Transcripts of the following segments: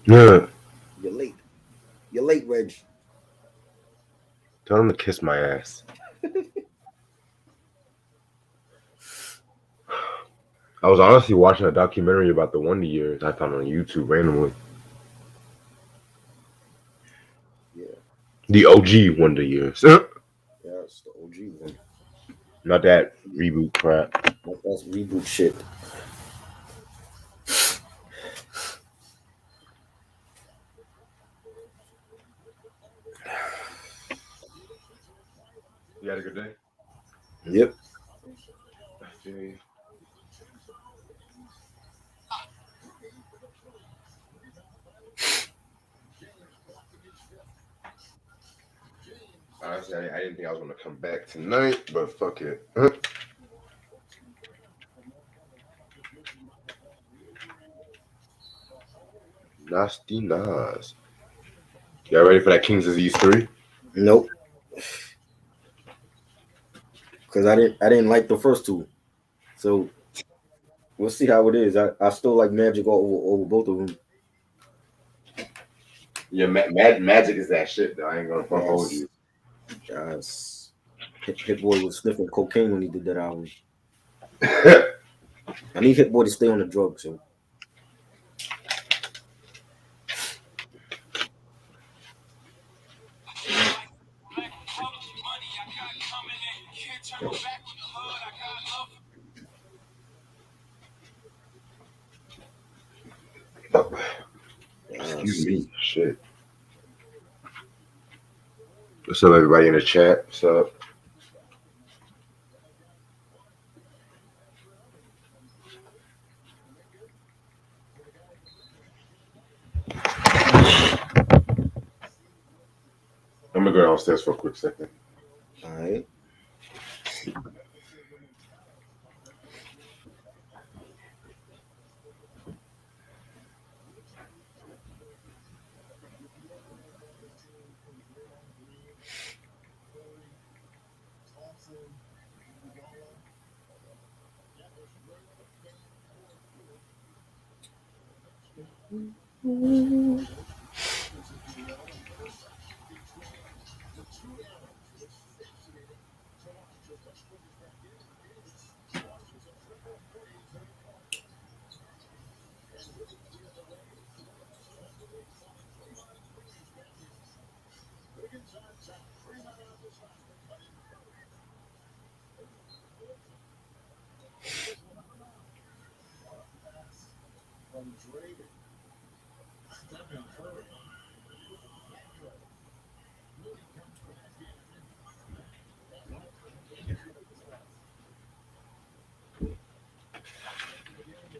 Yeah. You're late. You're late, Reg. Tell him to kiss my ass. I was honestly watching a documentary about the Wonder Years. I found on YouTube randomly. Yeah, The OG Wonder Years. yeah, it's the OG one. Not that reboot crap. That's reboot shit. You had a good day? Yep. Yeah. Honestly, I didn't think I was gonna come back tonight, but fuck it. Nasty Nas. Y'all ready for that King's Disease 3? Nope. Because I didn't like the first two. So we'll see how it is. I still like Magic over both of them. Yeah, Magic is that shit though. I ain't gonna fuck hold Yes. you. Yes. Hit Boy was sniffing cocaine when he did that album. I need Hit Boy to stay on the drugs. So Excuse yes. me. Shit. What's up, everybody in the chat? What's up? I'm gonna go downstairs for a quick second. All right.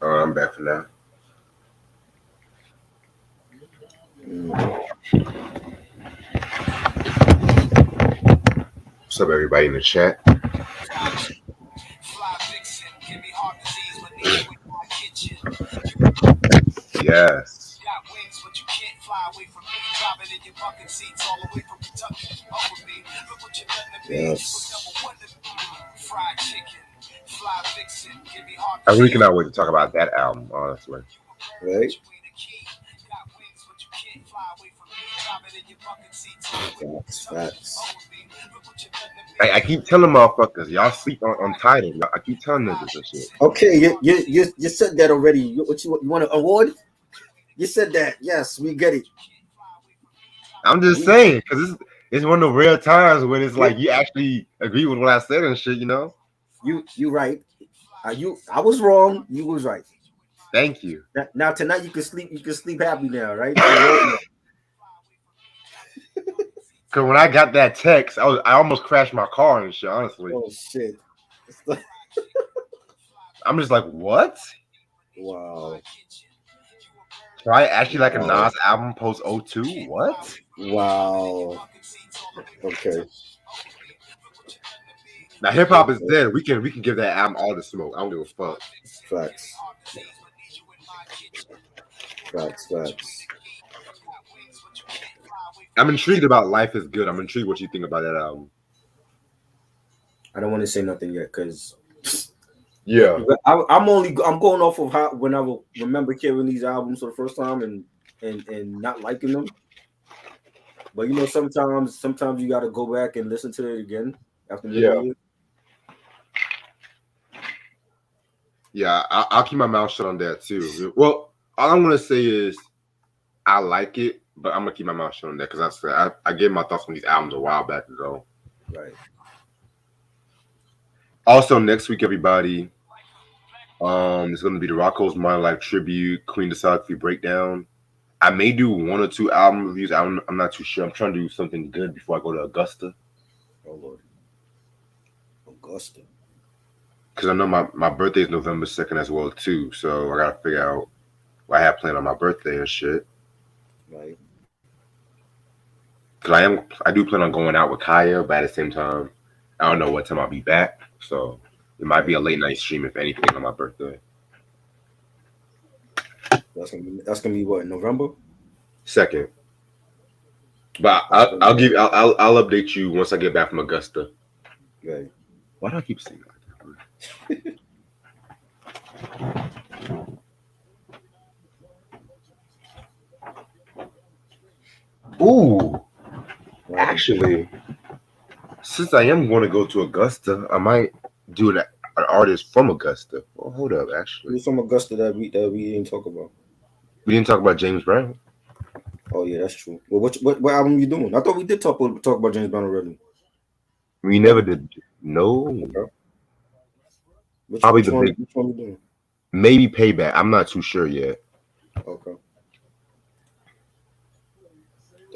All right, I'm back for now. Mm. What's up, everybody in the chat? Yes. Yes. I really cannot wait to talk about that album, honestly. Right. Facts. Facts. I keep telling motherfuckers, y'all sleep on Untitled. I keep telling niggas this shit. Okay, you said that already. You want an award? You said that. Yes, we get it. I'm just We saying, because it's one of the rare times when it's you like you actually agree with what I said and shit, you know? you right. I was wrong. You was right. Thank you. Now tonight you can sleep. You can sleep happy now, right? Because Because when I got that text, I almost crashed my car and shit, honestly. oh shit! I'm just like, what? Wow! Try actually like a Wow! Nas album post '02? What? Wow! Okay. Now hip hop is Okay. dead. We can give that album all the smoke. I don't give a fuck. Facts. Facts. Facts. I'm intrigued about Life is Good. I'm intrigued what you think about that album. I don't want to say nothing yet because Yeah, I'm going off of how when I remember hearing these albums for the first time and not liking them. But sometimes you got to go back and listen to it again after many yeah, years. yeah. I'll keep my mouth shut on that too. Well, all I'm gonna say is I like it, but I'm gonna keep my mouth shut on that because I gave my thoughts on these albums a while back ago. Right. Also, next week, everybody, it's gonna be the Rocco's Modern Life tribute, Queen discography breakdown. I may do one or two album reviews. I'm not too sure. I'm trying to do something good before I go to Augusta Oh Lord, Augusta. because I know my birthday is November 2nd as well too. So I gotta figure out what I have planned on my birthday and shit. Right. Because I do plan on going out with Kaya, but at the same time, I don't know what time I'll be back. So it might be Right. a late night stream if anything on my birthday. That's gonna be what, in November? Second, but That's gonna be I'll update you once I get back from Augusta. right. Why do I keep saying that? Ooh, Right. actually, since I am going to go to Augusta, I might do an artist from Augusta. Well, hold up, actually, Who's from Augusta that we didn't talk about? we didn't talk about James Brown. Oh yeah, that's true. Well, what album you doing? I thought we did talk about James Brown already. We never Never. did. No, Okay. Which probably which the one big which one you doing? maybe Payback. I'm not too sure yet. Okay.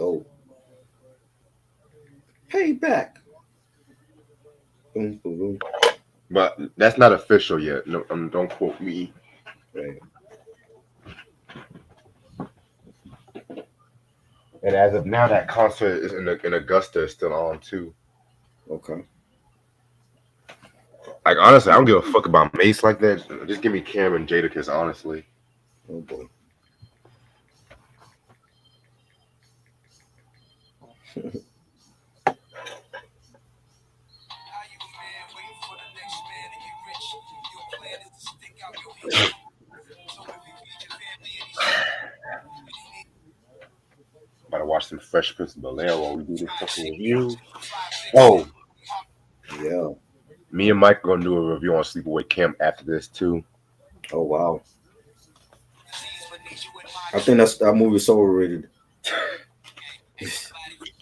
Oh, payback. Boom, boom, boom. But that's not official yet. No, don't quote me. Right. And as of now, that concert is in Augusta is still on too. Okay. Like honestly, I don't give a fuck about Mace like that. Just give me Cam and Jadakiss, honestly. Oh boy. About to watch some Fresh Prince of Bel-Air while we do this fucking review. Oh, Yeah. me and Mike are gonna do a review on Sleepaway Camp after this too. Oh wow. I think that movie is so overrated.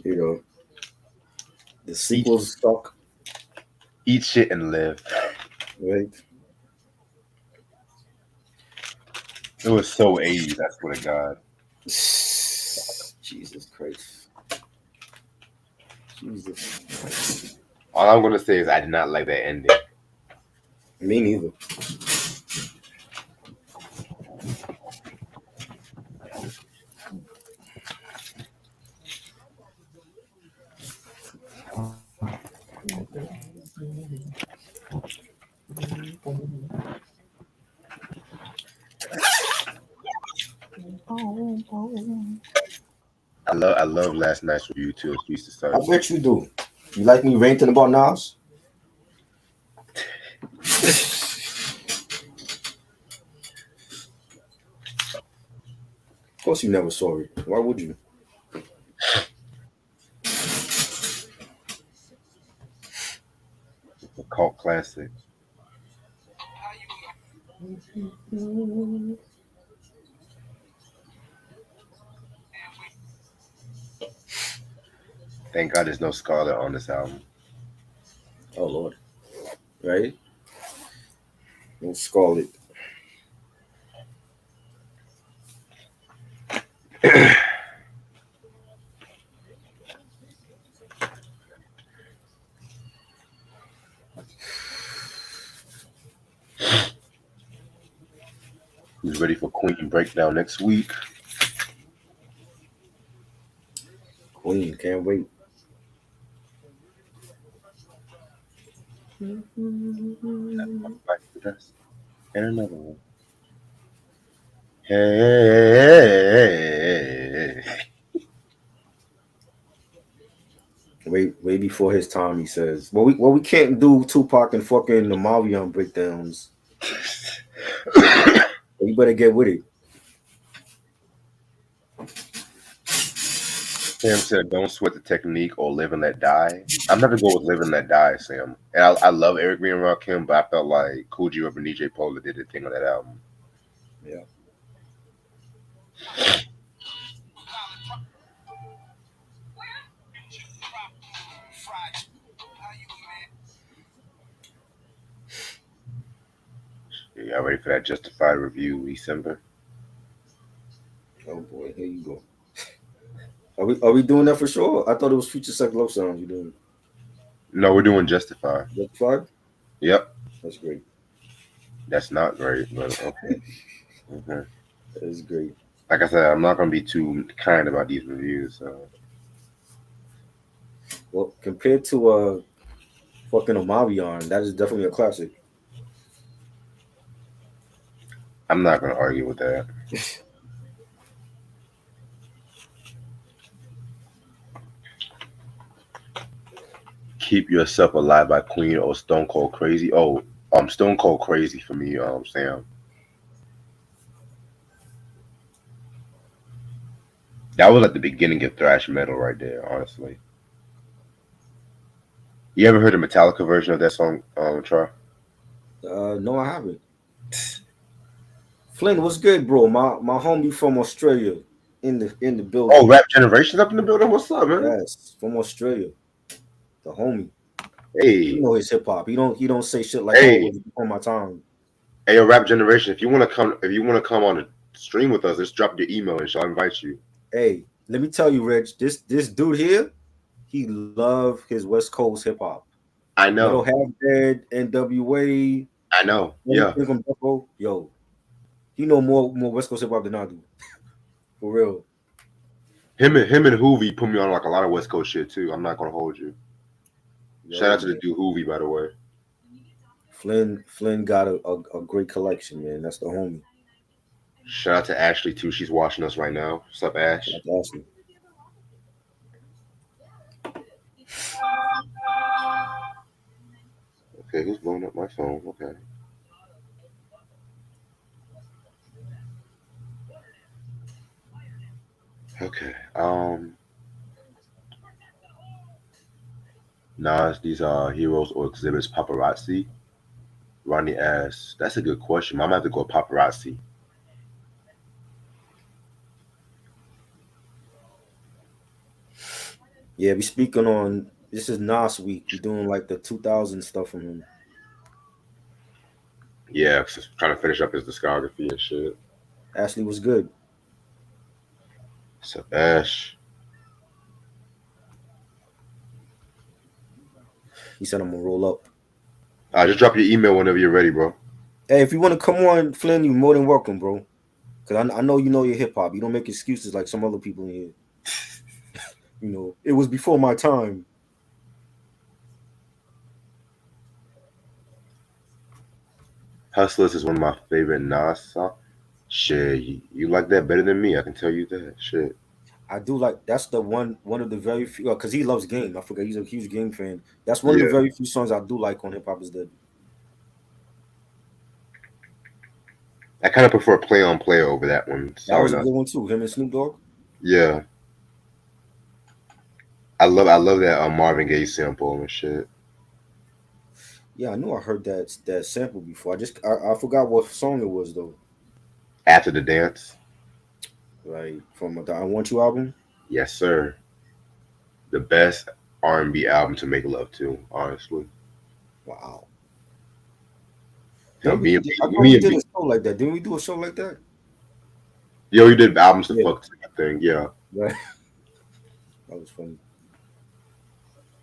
You know, the Eat, sequels suck. eat shit and live. Right. It was so 80s. I swear to God. Jesus Christ. Jesus. All I'm gonna say is I did not like that ending. Me neither. I love last night's review too. It's Feast of I Sun. bet you do. You like me ranting about Nas? Of course you never saw it. Why would you? It's a cult classic. Thank God there's no Scarlet on this album. Oh Lord. Right? No Scarlet. Who's ready for Queen Breakdown next week? Queen, can't wait. Back to dust. And another one. Hey. Way before his time, he says. Well, we can't do Tupac and fucking the Marion breakdowns You better get with it. Sam said, "Don't sweat the technique or live and let die." I'm never go with live and let die, Sam. And I love Eric B and Rakim, but I felt like Cool G Rap and DJ Polar did the thing on that album. Yeah. Y'all ready for that Justified review, December? Oh boy, here you go. Are we doing that for sure? I thought it was Future Sex Love Sounds you doing. No, we're doing Justified. Justified? Yep, That's great. that's not great, but okay. Mhm. That is great. Like I said, I'm not gonna be too kind about these reviews. So Well, compared to fucking Omarion, that is definitely a classic. I'm not gonna argue with that. Keep Yourself Alive by Queen or Stone Cold Crazy. Oh, Stone Cold Crazy for me, Sam. That was like the beginning of thrash metal right there, honestly. You ever heard the Metallica version of that song, Troy? No, I haven't. Flynn, what's good, bro? My homie from Australia in the Oh, building. Rap Generation's up in the building. What's up, man? Yes, from Australia. The homie. He Hey, know his hip hop. He don't say shit like, oh, hey, it's before my time. hey, yo, Rap Generation. If you wanna come on a stream with us, just drop your email and I'll invite you. Hey, let me tell you, Rich, this dude here, he love his West Coast hip hop. I Metal know, Half Dead, NWA, I know. Yeah, anything from Buffalo. Yo, he know more West Coast hip hop than I do. For real. him and Hoovy put me on like a lot of West Coast shit too. I'm not gonna hold you. Shout Yo, out to the man. dude Hoovy, by the way. Flynn got a great collection, man. That's the homie. Shout out to Ashley too. She's watching us right now. What's up, Shout Ash? out to Ashley. Okay, who's blowing up my phone? Okay. Okay. Nas, these are heroes or exhibits paparazzi. Ronnie asks, that's a good question. I'm gonna have to go paparazzi. Yeah, we speaking on this is Nas week. We doing like the 2000 stuff from him. Yeah, 'cause I'm trying to finish up his discography and shit. Ashley was good. So Ash, He said I'm gonna roll up. just drop your email whenever you're ready, bro. Hey, if you want to come on, Flynn, you're more than welcome, bro. Cause I know you know your hip hop. You don't make excuses like some other people in here. It was before my time. Hustlers is one of my favorite Nas songs. Shit, you like that better than me. I can tell you that. Shit. I do like that's the one of the very few because he loves game. I forgot he's a huge game fan. That's one of the Yeah. very few songs I do like on Hip Hop Is Dead. I kind of prefer play on play over that one. That Sorry, was a Nas. good one too. Him and Snoop Dogg. Yeah. I love that Marvin Gaye sample and shit. Yeah, I knew I heard that sample before. I forgot what song it was though. After the Dance. Like from the I Want You album. Yes, sir. The best R&B album to make love to, honestly. Wow. You know, Then me and I me, thought me we and did me. a show like that. Didn't we do a show like that? Yo, you did albums to Yeah. fuck to, I think. Yeah. Right. That was funny.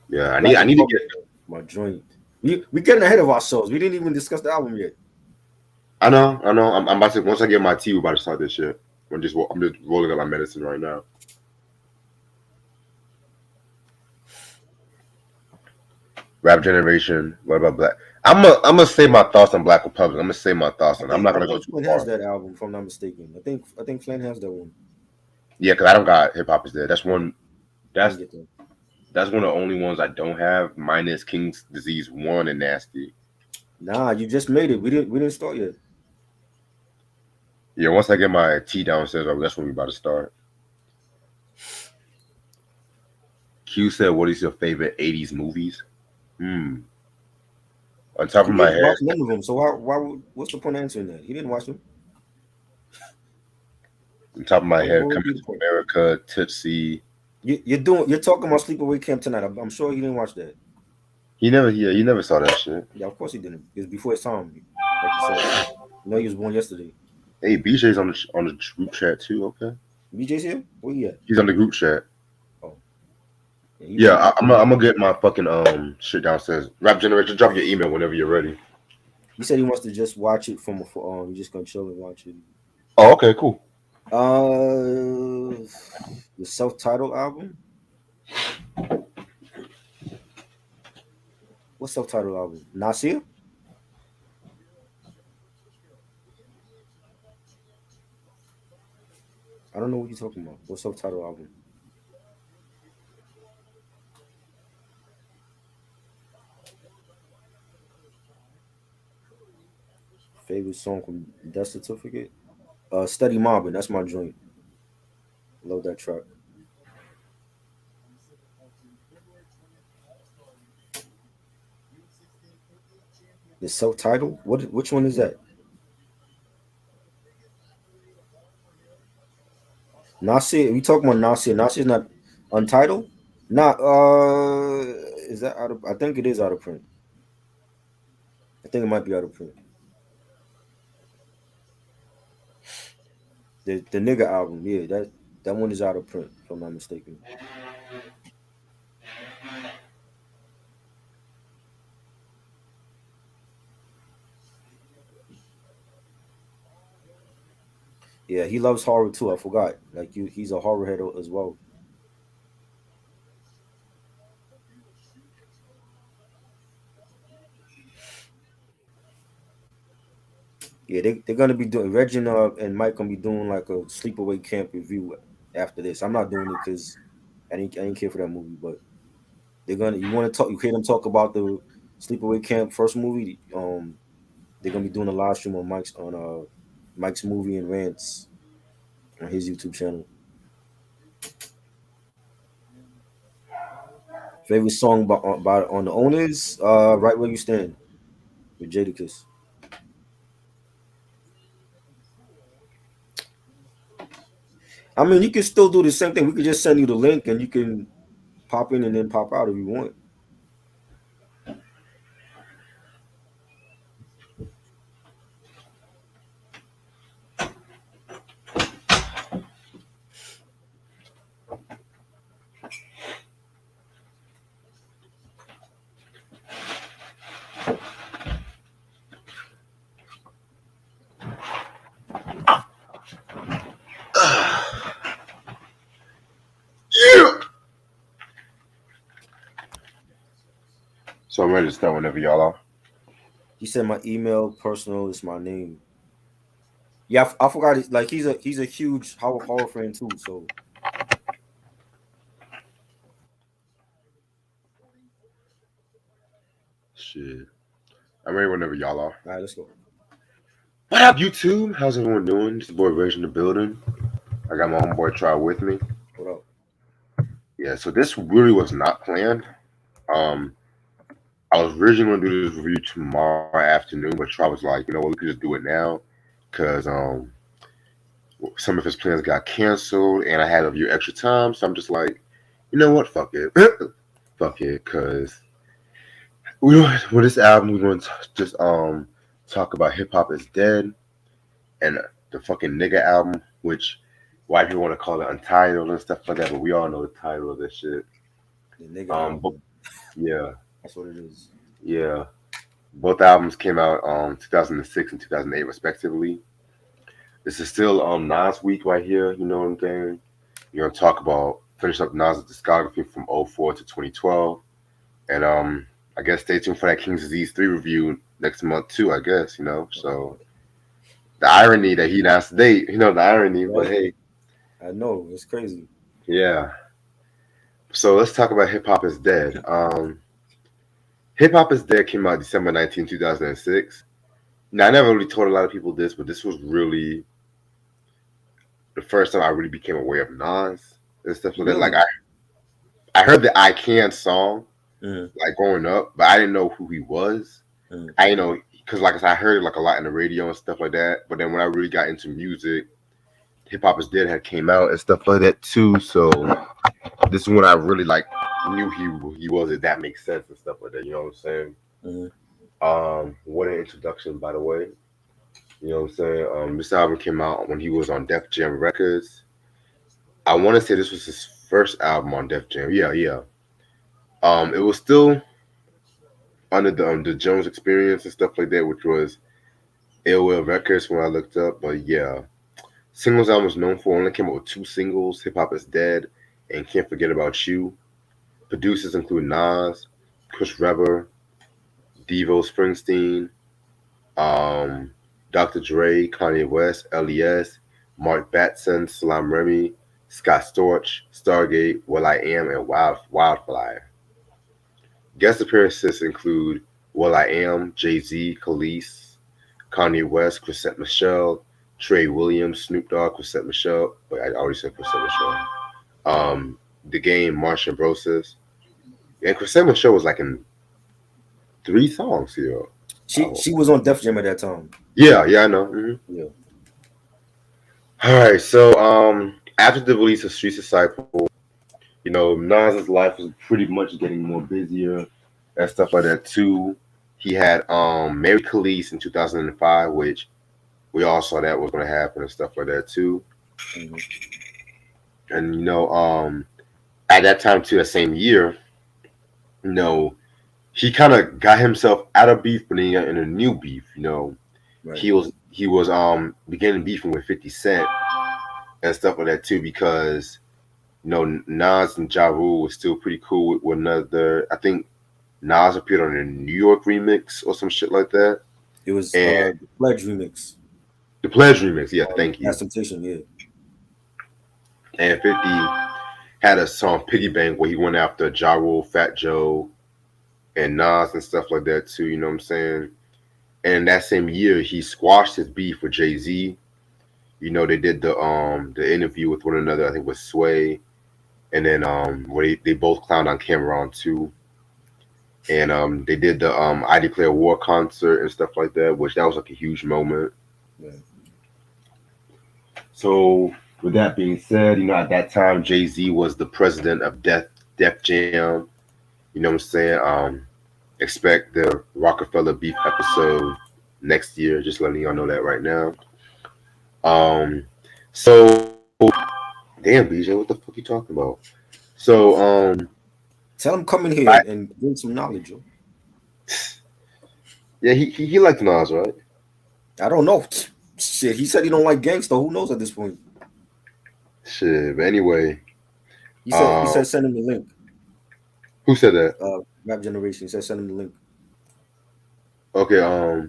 Yeah. I Black need to Republic, get. my joint. We getting ahead of ourselves. We didn't even discuss the album yet. I know. I'm about to. Once I get my tea, we're about to start this shit. I'm just rolling up my medicine right now. Rap Generation. What about Black? I'm gonna say my thoughts on Black Republic. I'm gonna say my thoughts on. I'm not I gonna go think too Flynn has far. that album, if I'm not mistaken. I think Flynn has that one. Yeah, because I don't got Hip Hop Is Dead. That's Yeah, one. I didn't That's get that. that's one of the only ones I don't have. Minus King's Disease 1 and Nasty. Nah, you just made it. We didn't start yet. Yeah, once I get my tea downstairs, that's when we about to start. Q said, "What is your favorite '80s movies?" Hmm. On top He of my didn't head, watch none of them. So what's the point of answering that? He didn't watch them. on top of my head, What would Coming be the to point? America, Tootsie. You're talking about Sleepaway Camp tonight. I'm sure he didn't watch that. He never saw that shit. Yeah, of course he didn't. It was before his time, like you said. You know he was born yesterday. Hey, BJ's on the group chat too. Okay, BJ's here? Where he at? he's on the group chat. Oh, yeah, he Yeah, probably I'm gonna get my fucking shit downstairs. Rap generator, drop your email whenever you're ready. he said he wants to just watch it from he's just gonna chill and watch it. Oh, okay, cool. The self-titled album. What self-titled album? Nasir? I don't know what you're talking about. What self-titled album? Favorite song from Death Certificate? Steady Mobbing. That's my joint. Love that track. The self-titled? Which one is that? Nasir. We talking about Nasir. Nasir's not Untitled? Not is that out of I think it is out of print. I think it might be out of print. The nigga album, yeah, that one is out of print, if I'm not mistaken. Yeah, he loves horror too. I forgot. Like he's a horror head as well. Yeah, they're gonna be doing Reggie and Mike gonna be doing like a sleepaway camp review after this. I'm not doing it because I didn't care for that movie, but they're gonna you want to talk you hear them talk about the sleepaway camp first movie. They're gonna be doing a live stream on Mike's movie and rants on his YouTube channel. Favorite song by on the owners, Right Where You Stand with Jadakiss. I mean, you can still do the same thing. We could just send you the link and you can pop in and then pop out if you want. Yeah. So I'm ready to start whenever y'all are. He said my email personal is my name. Yeah, I forgot. Like he's a huge horror fan too. So Shit, I'm ready whenever y'all are. all right, let's go. What up, YouTube? How's everyone doing? It's the boy Rage in the building. I got my homeboy Try with me. What up? Yeah, so this really was not planned. Um, I was originally going to do this review tomorrow afternoon, but Try was like, you know what, we could just do it now, because some of his plans got canceled, and I had a few extra time. So I'm just like, you know what, fuck it, fuck it, because with this album we're going to just talk about Hip Hop is Dead and the fucking nigga album, which white people want to call it Untitled and stuff like that, but we all know the title of this shit. The nigga But album. yeah, That's what it is. yeah. Both albums came out 2006 and 2008 respectively. This is still Nas week right here. You know what I'm saying? You're gonna talk about finish up Nas' discography from '04 to 2012, and I guess stay tuned for that King's Disease 3 review next month too. I guess so. The irony that he announced the date, the irony, but Right? hey, I know it's crazy. yeah. So let's talk about Hip Hop is Dead. Hip Hop is Dead came out December 19th, 2006. Now I never really told a lot of people this, but this was really the first time I really became aware of Nas and stuff like that. Like Really? I heard the I Can song Mm, like growing up, but I didn't know who he was. mm, I know because like I said, I heard it like a lot in the radio and stuff like that. But then when I really got into music, Hip Hop is Dead had came out and stuff like that too. So this is when I really like knew he was. If that makes sense and stuff like that. You know what I'm saying? mm. What an introduction, by the way. You know what I'm saying? This album came out when he was on Def Jam Records. I want to say this was his first album on Def Jam. Yeah, yeah. It was still under the Jones Experience and stuff like that, which was AOL Records when I looked up. But yeah, singles album was known for only came out with two singles: "Hip Hop Is Dead" and "Can't Forget About You." Producers include Nas, Chris Webber, Devo Springsteen, um, Dr. Dre, Kanye West, LES, Mark Batson, Salam Remy, Scott Storch, Stargate, Will I Am, and Wildfire. Guest appearances include Will I Am, Jay Z, Khalees, Kanye West, Chrisette Michelle, Trey Williams, Snoop Dogg, Chrisette Michelle. Wait, I already said Chrisette Michelle. The Game, Martian Broses. And Chrisette Michelle was like in three songs here. Oh. She was on Def Jam at that time. Yeah, yeah, I know. Mhm. Yeah. All right, so after the release of Streets Disciple, Nas's life was pretty much getting more busier and stuff like that too. He had married Khalees in 2005, which we all saw that was going to happen and stuff like that too. Mhm. And at that time too, that same year, you know, he kind of got himself out of beef, but then he got in a new beef. Right. He was beginning beefing with 50 Cent and stuff like that too, because Nas and Ja Rule was still pretty cool with one another. I think Nas appeared on a New York remix or some shit like that. It was And the Pledge remix. the Pledge remix, yeah, thank you. Last Temptation, yeah. And 50 had a song Piggy Bank where he went after Ja Rule, Fat Joe, and Nas and stuff like that too, you know what I'm saying? And that same year he squashed his beef with Jay-Z. They did the interview with one another, I think with Sway, and then where they both clowned on Cameron too. And they did the I Declare War concert and stuff like that, which that was like a huge moment. Yeah. So with that being said, at that time Jay-Z was the president of Def Jam. You know what I'm saying? Expect the Rockefeller beef episode next year. Just letting y'all know that right now. So damn BJ, what the fuck you talking about? So Tell him come in here and bring some knowledge, yo. yeah, he liked Nas, right? I don't know. Shit, he said he don't like gangster. Who knows at this point? Shit, but anyway, He said send him the link. who said that? Rap Generation. He said send him the link. Okay,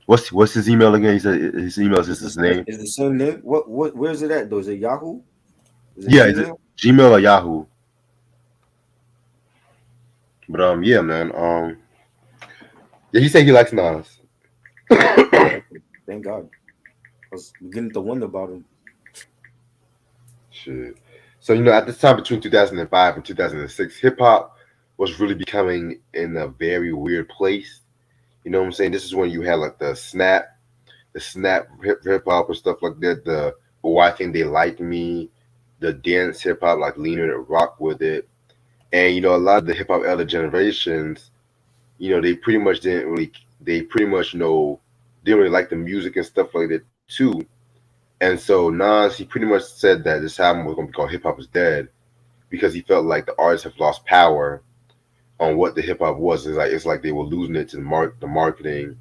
what's his email again? He said his email is just his name. Is the same name? What where is it at though? Is it Yahoo? Yeah, is it Gmail or Yahoo? But yeah, man. Yeah, he said he likes Nas. Thank God. I was beginning to wonder about him. Shit. So at this time between 2005 and 2006, hip hop was really becoming in a very weird place. You know what I'm saying? This is when you had like the snap hip hop and stuff like that. The "Oh, I Think They Like Me," the dance hip hop like leaner and rock with it, and a lot of the hip hop elder generations, they pretty much didn't really, they pretty much didn't really like the music and stuff like that too. And so Nas, he pretty much said that this album was going to be called "Hip Hop Is Dead" because he felt like the artists have lost power on what the hip hop was. It's like they were losing it to the marketing.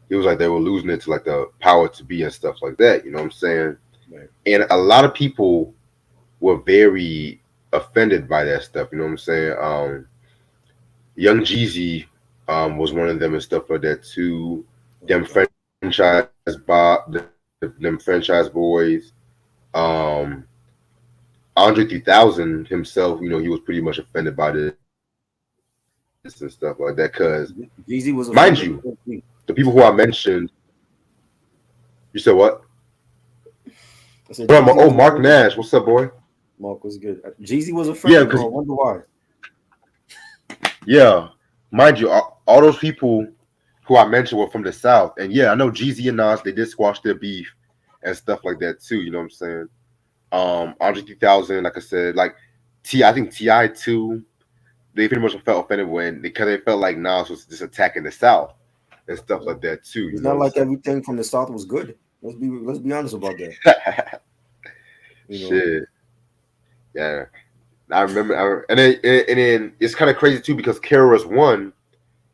It was like they were losing it to like the power to be and stuff like that. You know what I'm saying? Right. And a lot of people were very offended by that stuff. You know what I'm saying? Young Jeezy was one of them and stuff like that too. Them franchise them franchise boys. Um, Andre 3000 himself, he was pretty much offended by this. and stuff like that. Because Jeezy was a mind friend of you, the the people who I mentioned, you said what? I said Oh, Jeezy was a Mark friend of Nash, what's up, boy? Mark was good. Jeezy was a Yeah, friend. because I wonder why. yeah, mind you, all those people who I mentioned were from the South, and yeah, I know Jeezy and Nas they did squash their beef and stuff like that too. You know what I'm saying? Andre 3000, like I said, like I think Ti too. They pretty much felt offended when because they felt like Nas was just attacking the South and stuff like Well, that too. You it's know not what I'm like saying? everything from the South was good. Let's be honest about that. You know, Shit, yeah. I remember, and then it's kind of crazy too because KRS One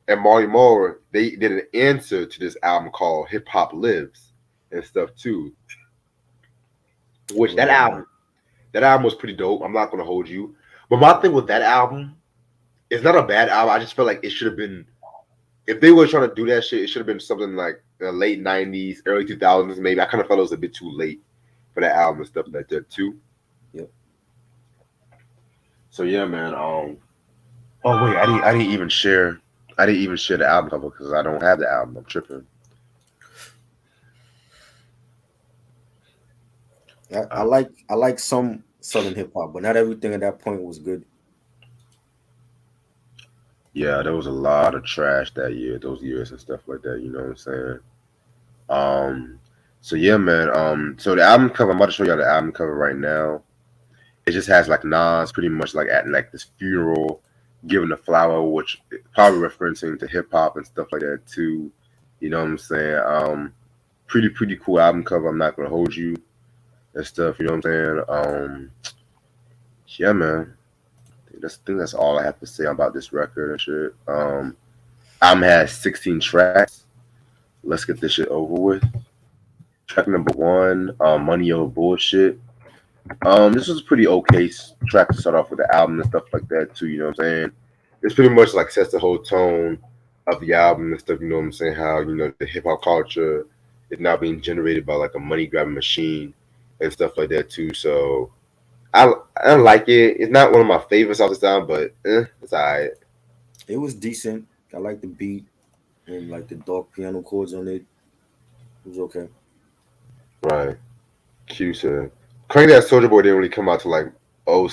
and Marley Marl they did an answer to this album called Hip Hop Lives and stuff too. Which right. that album was pretty dope. I'm not gonna hold you, but my thing with that album, it's not a bad album. I just felt like it should have been if they were trying to do that shit, it should have been something like the late '90s, early 2000s. Maybe I kind of felt it was a bit too late for that album and stuff like that too. Yep. So yeah, man. Oh wait, I didn't even share. I didn't even share the album cover because I don't have the album. I'm tripping. I Uh, like some Southern hip hop, but not everything at that point was good. yeah, there was a lot of trash that year, those years and stuff like that. You know what I'm saying? Um, so yeah, man. So the album cover, I'm about to show y'all the album cover right now. It just has like Nas pretty much like at like this funeral, giving a flower, which probably referencing to hip hop and stuff like that too. You know what I'm saying? Pretty cool album cover. I'm not gonna hold you and stuff. You know what I'm saying? Yeah, man. I think that's all I have to say about this record and shit. Album has 16 tracks. Let's get this shit over with. Track number one, Money Over Bullshit. This was a pretty okay track to start off with the album and stuff like that too. You know what I'm saying? It's pretty much like sets the whole tone of the album and stuff. You know what I'm saying? How the hip hop culture is now being generated by like a money grabbing machine and stuff like that too. So I don't like it. It's not one of my favorites off the album, but it's alright. It was decent. I like the beat and like the dark piano chords on it. It was okay. Right. Q said. Crank That Soldier Boy didn't really come out to like oh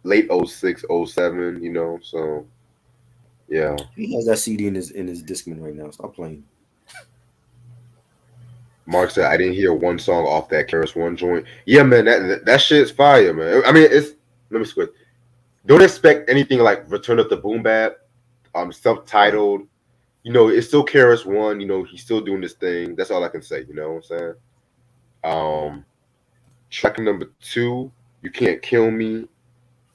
late '06, '07. So yeah. He has that CD in his Discman right now. Stop playing. Mark said I didn't hear one song off that Keras One joint. Yeah, man, that shit's fire, man. I mean, it's let me switch. Don't expect anything like Return of the Boom Bap, Right. self-titled. It's still Keras One. He's still doing this thing. That's all I can say. You know what I'm saying? Um, Track number two, You Can't Kill Me.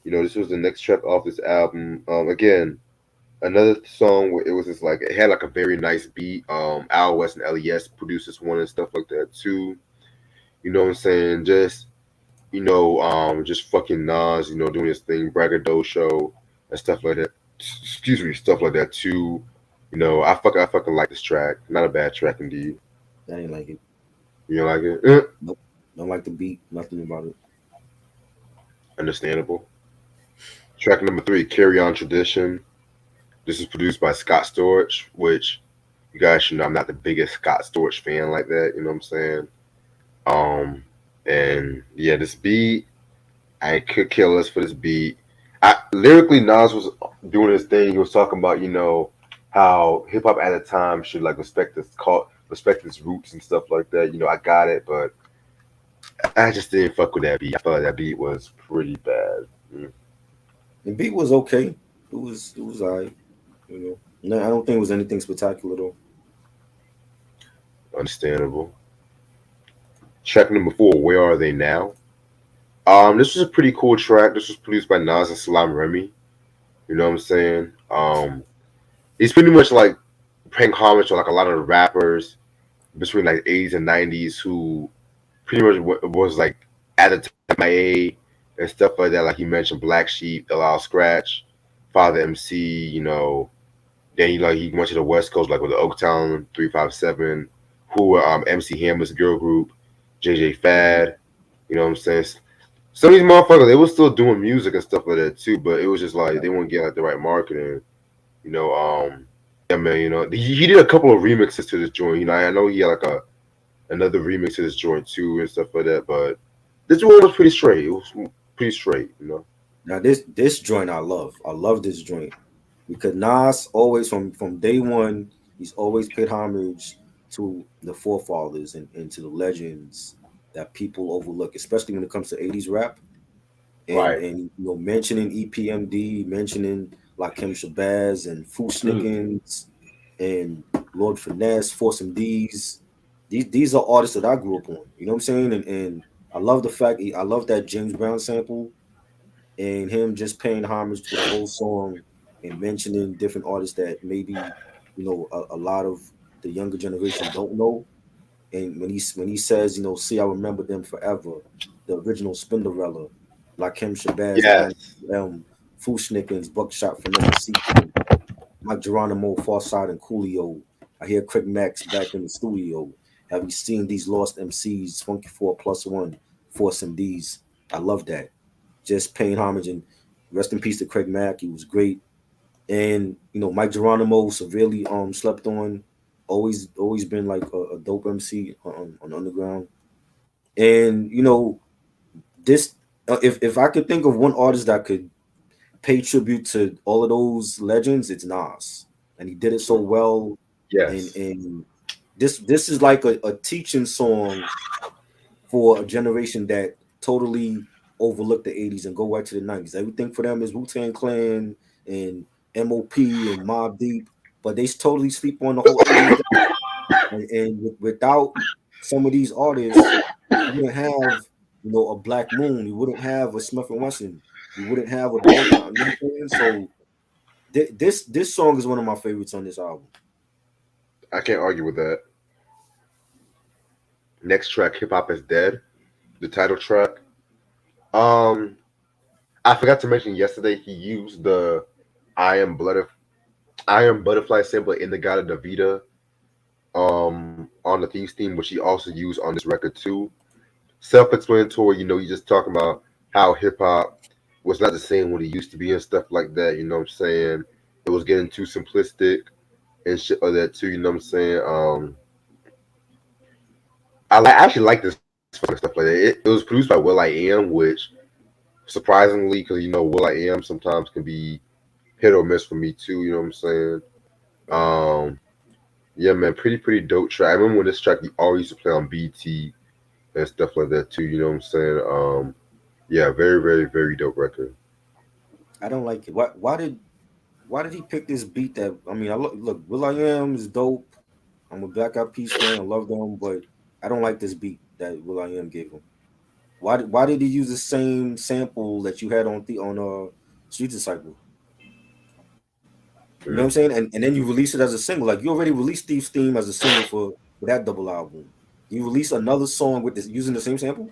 This was the next track off this album. Again, another song where it was just like it had like a very nice beat. Al West and Les produced this one and stuff like that too. You know what I'm saying? Just fucking Nas, doing his thing, braggadocio and stuff like that. Excuse me, stuff like that too. I fucking like this track. Not a bad track indeed. I didn't like it. You know, like it? Nope. Don't like the beat. Nothing about it. Understandable. Track number three, Carry On Tradition. This is produced by Scott Storch, which you guys should know I'm not the biggest Scott Storch fan like that. You know what I'm saying? And yeah, this beat, I could kill us for this beat. Lyrically, Nas was doing his thing. He was talking about, how hip hop at the time should like respect its roots and stuff like that. I got it, but I just didn't fuck with that beat. I felt like that beat was pretty bad. The beat was okay. It was alright. You know. No, I don't think it was anything spectacular though. Understandable. Track number four, Where Are They Now? This was a pretty cool track. This was produced by Nas and Salam Remy. You know what I'm saying? He's pretty much like paying homage to like a lot of the rappers between like '80s and '90s who pretty much was like at the time MIA and stuff like that. Like he mentioned Black Sheep, LL Scratch, Father MC. Then he went to the West Coast like with the Oaktown 357, who were MC Hammer's girl group, JJ Fad. You know what I'm saying? Some of these motherfuckers they were still doing music and stuff like that too, but it was just like they wouldn't get like the right marketing You know, yeah, man. You know, he did a couple of remixes to this joint. You know, I know he had like another remix to this joint too and stuff like that. But this one was pretty straight. It was pretty straight. You know. Now this joint I love. I love this joint because Nas always from day one he's always paid homage to the forefathers and to the legends that people overlook, especially when it comes to 80s rap. and Right. and mentioning EPMD, mentioning Lakim Shabazz and Foo Mm. Snickens and Lord Finesse, Force MDs. These are artists that I grew up on. You know what I'm saying? And I love the fact I love that James Brown sample and him just paying homage to the whole song and mentioning different artists that maybe a lot of the younger generation don't know. And when he says, see, I remember them forever, the original Spinderella, Lakim Shabazz, Yes. Nine Elm, Fushnikins, Buckshot, Finesse, and Sequel, Mike Geronimo, Farside, and Coolio. I hear Craig Max back in the studio. Have you seen these lost MCs, Funky 4 plus 1, Force MDs? I love that. Just paying homage and rest in peace to Craig Mack. He was great. And Mike Geronimo severely slept on. Always been like a dope MC on Underground. And this if I could think of one artist that could pay tribute to all of those legends, it's Nas, and he did it so well. And Yes. this is like a teaching song for a generation that totally overlooked the 80s and go right to the 90s. Everything for them is Wu-Tang Clan and MOP and Mobb Deep, but they totally sleep on the whole 80s. And without some of these artists, you wouldn't have, a Black Moon. You wouldn't have a Smith and Wesson. You wouldn't have a Dogtown. You know what I'm saying? So this song is one of my favorites on this album. I can't argue with that. Next track, Hip Hop is Dead, the title track. Um, I forgot to mention yesterday he used the I am Butterf I am Butterfly sample in the God of Davida on the Thieves theme, which he also used on this record too. Self-explanatory, you just talking about how hip hop was not the same when it used to be and stuff like that, you know what I'm saying? It was getting too simplistic and shit like that too, you know what I'm saying? I actually like this fucking stuff like that. It was produced by Will I Am, which surprisingly, because Will I Am sometimes can be hit or miss for me too. You know what I'm saying? Um, yeah, man, pretty dope track. I remember when this track he always used to play on BT and stuff like that too. You know what I'm saying? Yeah, very dope record. I don't like it. Why did he pick this beat that I mean I look Will I Am is dope. I'm a Black Eyed Peas fan. I love them, but I don't like this beat that Will I Am gave him. Why did he use the same sample that you had on Street Disciple? You know what I'm Mm. saying? And then you release it as a single. Like you already released Steve's theme as a single for that double album. You release another song with this using the same sample.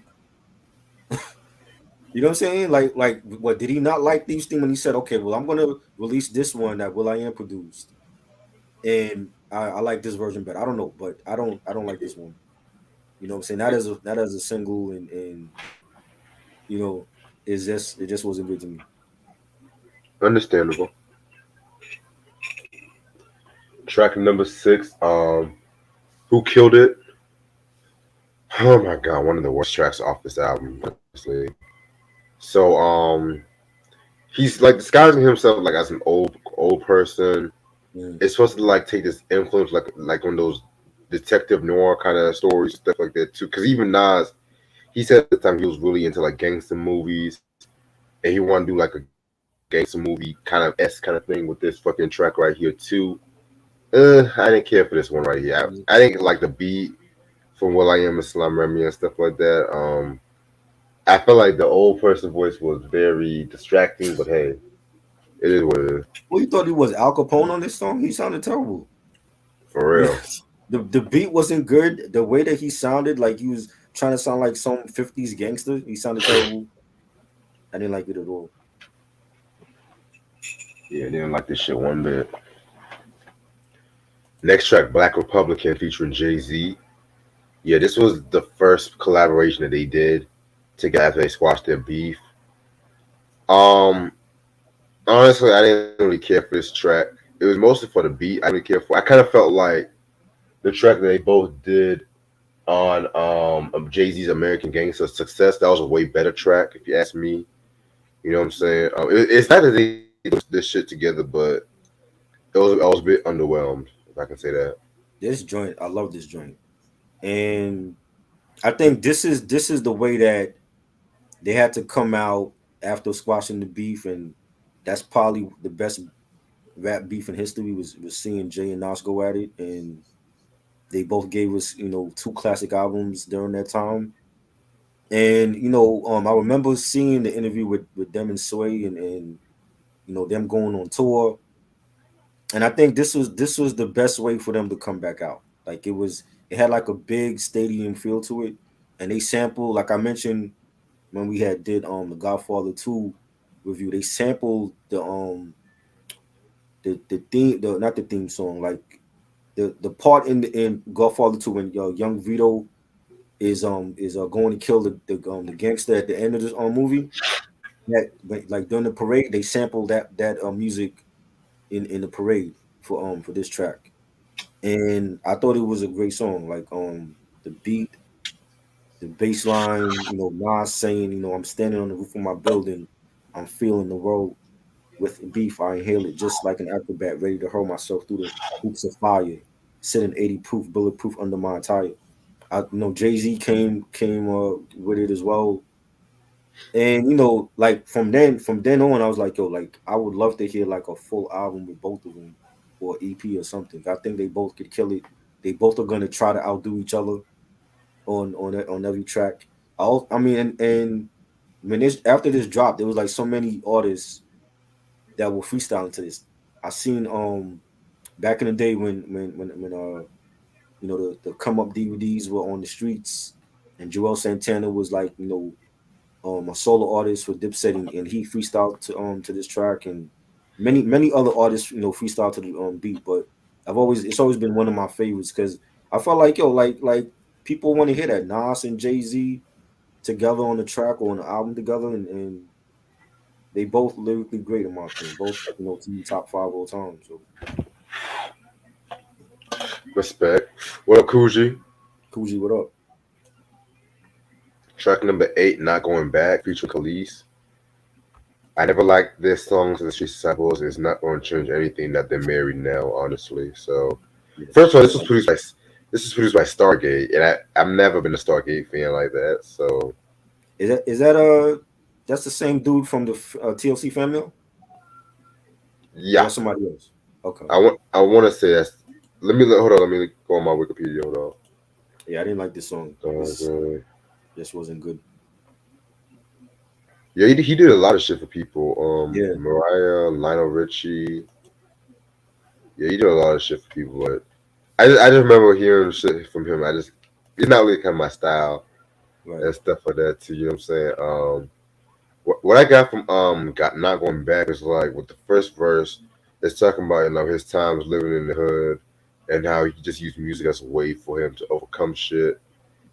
You know what I'm saying? Like what did he not like Steve's theme when he said, okay, well I'm gonna release this one that Will I Am produced, and I like this version better. I don't know, but I don't like this one. You know what I'm saying? Not as a single, and you know, it just wasn't good to me. Understandable. Track number 6, Who Killed It? Oh my god, one of the worst tracks off this album, honestly. So he's like disguising himself like as an old person. Mm. It's supposed to like take this influence like on those detective noir kind of stories and stuff like that too. Because even Nas, he said at the time he was really into like gangster movies and he wanted to do like a gangster movie kind of S kind of thing with this fucking track right here too. I didn't care for this one right here. I didn't like the beat from Will I Am and Slum Remy and stuff like that. I felt like the old person voice was very distracting, but hey, it is what it is. Well, you thought he was Al Capone on this song? He sounded terrible. For real. The beat wasn't good. The way that he sounded, like he was trying to sound like some 50s gangster, he sounded terrible. I didn't like it at all. Yeah, I didn't like this shit one bit. Next track, Black Republican featuring Jay-Z. Yeah, this was the first collaboration that they did together after they squashed their beef. Um, Honestly, I didn't really care for this track. It was it was mostly for the beat. I didn't care for. I kind of felt like the track that they both did on Jay Z's American Gangster Success. That was a way better track, if you ask me. You know what I'm saying? It's not that they did this shit together, but I was a bit underwhelmed, if I can say that. This joint, I love this joint, and I think this is the way that they had to come out after squashing the beef, and that's probably the best rap beef in history was seeing Jay and Nas go at it, and they both gave us two classic albums during that time. And I remember seeing the interview with them and Sway, and them going on tour, and I think this was the best way for them to come back out. Like it had like a big stadium feel to it, and they sampled, like I mentioned when we had did the Godfather 2 review, they sampled the theme, the not the theme song, like the part in Godfather 2 when young Vito is going to kill the gangster at the end of this movie. That like during the parade, they sampled that music in the parade for this track, and I thought it was a great song. Like the beat, the bass line, Nas saying, I'm standing on the roof of my building, I'm feeling the road with beef, I inhale it just like an acrobat, ready to hurl myself through the hoops of fire, sitting 80 proof, bulletproof under my attire. Jay Z came with it as well, and like from then on, I was like, yo, like I would love to hear like a full album with both of them, or EP or something. I think they both could kill it. They both are gonna try to outdo each other on every track. I mean, and when this after this dropped, there was like so many artists that were freestyling to this. I seen back in the day when the come up DVDs were on the streets, and Joel Santana was like a solo artist for Dipset, and he freestyled to this track, and many other artists freestyle to the beat. But it's always been one of my favorites because I felt like like people want to hear that Nas and Jay Z together on the track or on the album together, and they both lyrically great in my opinion. Both to me top five all time. So Respect. What up, Coogee? Coogee, what up? Track number 8, Not Going Back, featuring Khalees. I never liked their songs in the Street Disciples. It's not going to change anything that they're married now, honestly. So, Yes, first of all, yes. this was produced by Stargate, and I've never been a Stargate fan like that. So, Is that that's the same dude from the TLC family, or yeah, that's somebody else? Okay. I want to say that's. Hold on. Let me go on my Wikipedia. Hold on. Yeah, I didn't like this song. This Okay. just wasn't good. Yeah, he did a lot of shit for people. Yeah. Mariah, Lionel Richie. Yeah, he did a lot of shit for people. But I just remember hearing shit from him. It's not really kind of my style Right. and stuff like that too. You know what I'm saying? What I got from got not going back is like with the first verse, it's talking about his times living in the hood and how he just used music as a way for him to overcome shit.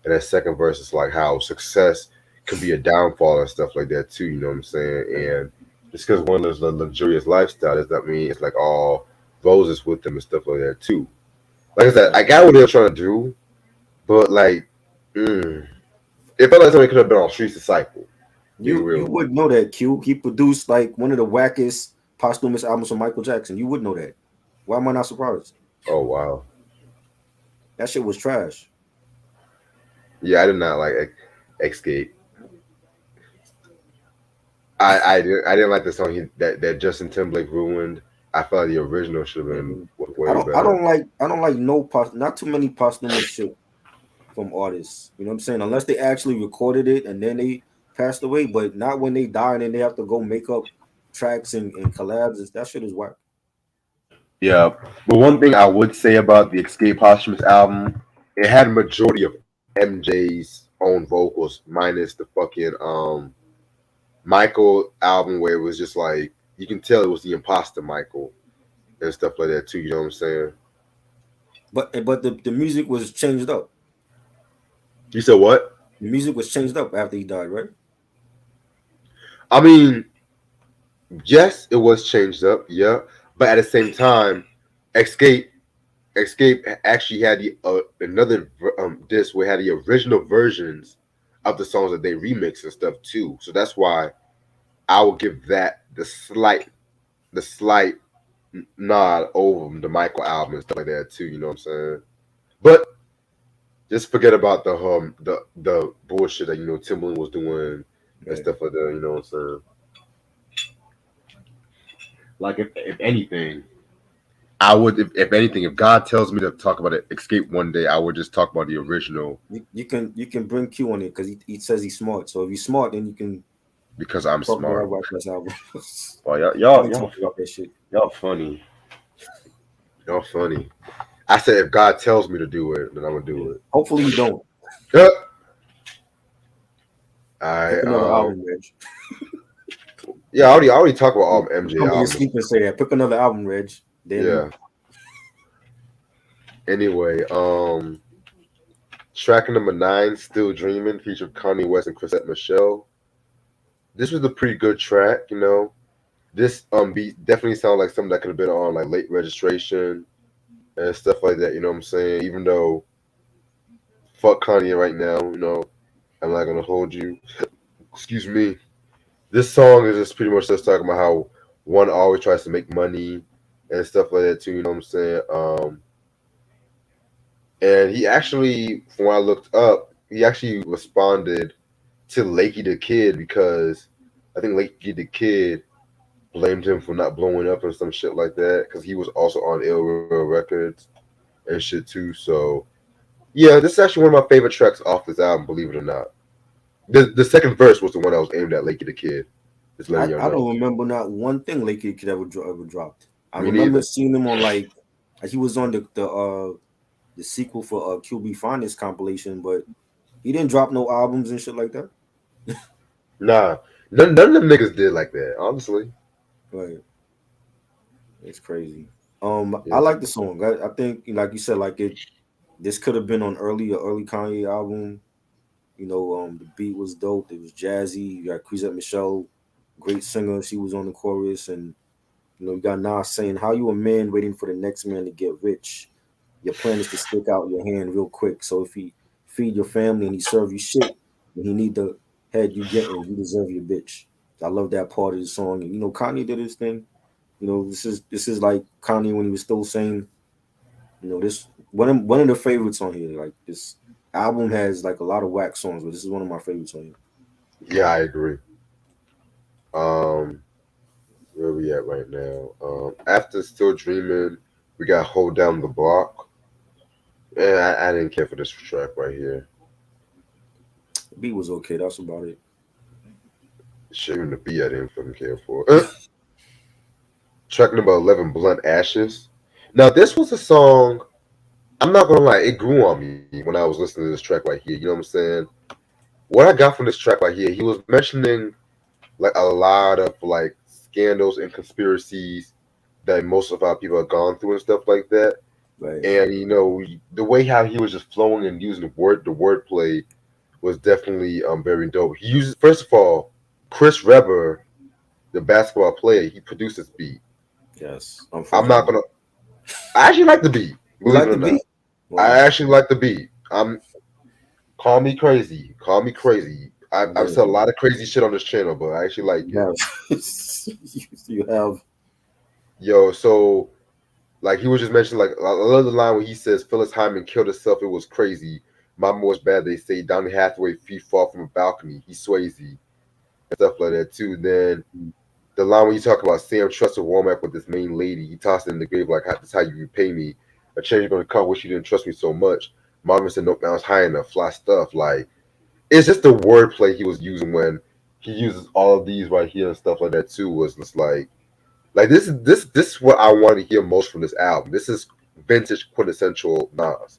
And that second verse is like how success can be a downfall and stuff like that too. You know what I'm saying? And just because one lives a luxurious lifestyle does not mean it's like all roses with them and stuff like that too. Like I said, Right. I got what they were trying to do, but like, it felt like somebody could have been on Streets Disciple. Being You real. would know that Q. He produced like one of the wackest posthumous albums from Michael Jackson. You would know that. Why am I not surprised? Oh wow. That shit was trash. Yeah, I did not like Escape. I didn't like the song that Justin Timberlake ruined. I felt like the original should have been Mhm. I way don't I better. don't like I don't like not too many posthumous shit from artists. You know what I'm saying? Unless they actually recorded it and then they passed away, but not when they die and then they have to go make up tracks and collabs. That shit is whack. Yeah, but one thing I would say about the Escape Posthumous album, it had a majority of MJ's own vocals, minus the fucking Michael album where it was just like you can tell it was the imposter Michael and stuff like that too. You know what I'm saying? But the music was changed up. You said what? The music was changed up after he died, right? I mean, yes, it was changed up, yeah, but at the same time, Escape Escape actually had the another disc where it had the original versions of the songs that they remix and stuff too. So that's why I will give that the slight nod over the Michael album and stuff like that too. You know what I'm saying? But just forget about the bullshit that Timbaland was doing and Right. stuff like that. You know what I'm saying? Like if anything, I would if anything, if God tells me to talk about it, Escape one day, I would just talk about the original You can bring Q on it because he says he's smart. So if he's smart, then you can because I'm talk about smart. everybody else's album. Oh You can talk about that shit. y'all funny. Y'all funny. I said if God tells me to do it, then I'm gonna Yeah. do it. Hopefully he don't. Yep. I Pick another album, Reg. yeah, I already talked about all You MJ come in your albums. sleep and say that. Pick another album, Reg. Then Yeah. Anyway, track number 9, Still Dreaming, featured Kanye West and Chrisette Michelle. This was a pretty good track. This beat definitely sounded like something that could have been on like Late Registration and stuff like that, you know what I'm saying? Even though fuck Kanye right now, I'm not gonna hold you. Excuse me. This song is just pretty much just talking about how one always tries to make money and stuff like that too, you know what I'm saying? And he actually, from what I looked up, he actually responded to Lakey the Kid because I think Lakey the Kid blamed him for not blowing up or some shit like that because he was also on Ill Real Records and shit too. So yeah, this is actually one of my favorite tracks off this album, believe it or not. The second verse was the one that was aimed at Lakey the Kid. Just letting y'all I know. don't remember not one thing Lakey could ever dropped. I Me remember neither. seeing him on like he was on the sequel for QB Finest compilation, but he didn't drop no albums and shit like that. Nah, none of them niggas did like that, honestly. Right. It's crazy. I Yeah, like the song. I think like you said, like this could have been on early Kanye album. The beat was dope. It was jazzy. You got Chrisette Michelle, great singer. She was on the chorus, and you got Nas saying, "How you a man waiting for the next man to get rich? Your plan is to stick out your hand real quick. So if he feed your family and he serve you shit, and he need the head you getting, you deserve your bitch." I love that part of the song. And Kanye did his thing. This is like Kanye when he was still saying, this one of the favorites on here. Like this album has like a lot of whack songs, but this is one of my favorites on here. yeah, I agree. Um, where we at right now? After Still Dreaming, we got Hold Down the Block. And I didn't care for this track right here. The beat was okay. That's about it. Shit, even the beat I didn't fucking care for. Track number 11, Blunt Ashes. Now, this was a song, I'm not gonna lie, it grew on me when I was listening to this track right here. You know what I'm saying? What I got from this track right here, he was mentioning like a lot of like scandals and conspiracies that most of our people have gone through and stuff like that. Right. And the way how he was just flowing and using the wordplay was definitely very dope. He uses first of all, Chris Webber, the basketball player, he produced this beat. Yes. I'm not Unfortunately. gonna. I actually like the beat, You believe like it the or not. beat? I Wow. actually like the beat. Call me crazy. Call me crazy. I've Yeah. said a lot of crazy shit on this channel, but I actually like You it. have. You have. Yo, so like he was just mentioning, like I love the line where he says Phyllis Hyman killed herself. It was crazy. Mama was bad. They say down the Hathaway feet fall from a balcony. He's Swayze and stuff like that too. Then the line when you talk about Sam trusted Womack with this main lady, he tossed it in the grave like, "That's how you repay me. A change gonna come. Wish you didn't trust me so much." Mama said, "Nope, now it's high enough." Fly stuff. Like it's just the wordplay he was using when he uses all of these right here and stuff like that too. Was just like this is what I want to hear most from this album. This is vintage quintessential Nas.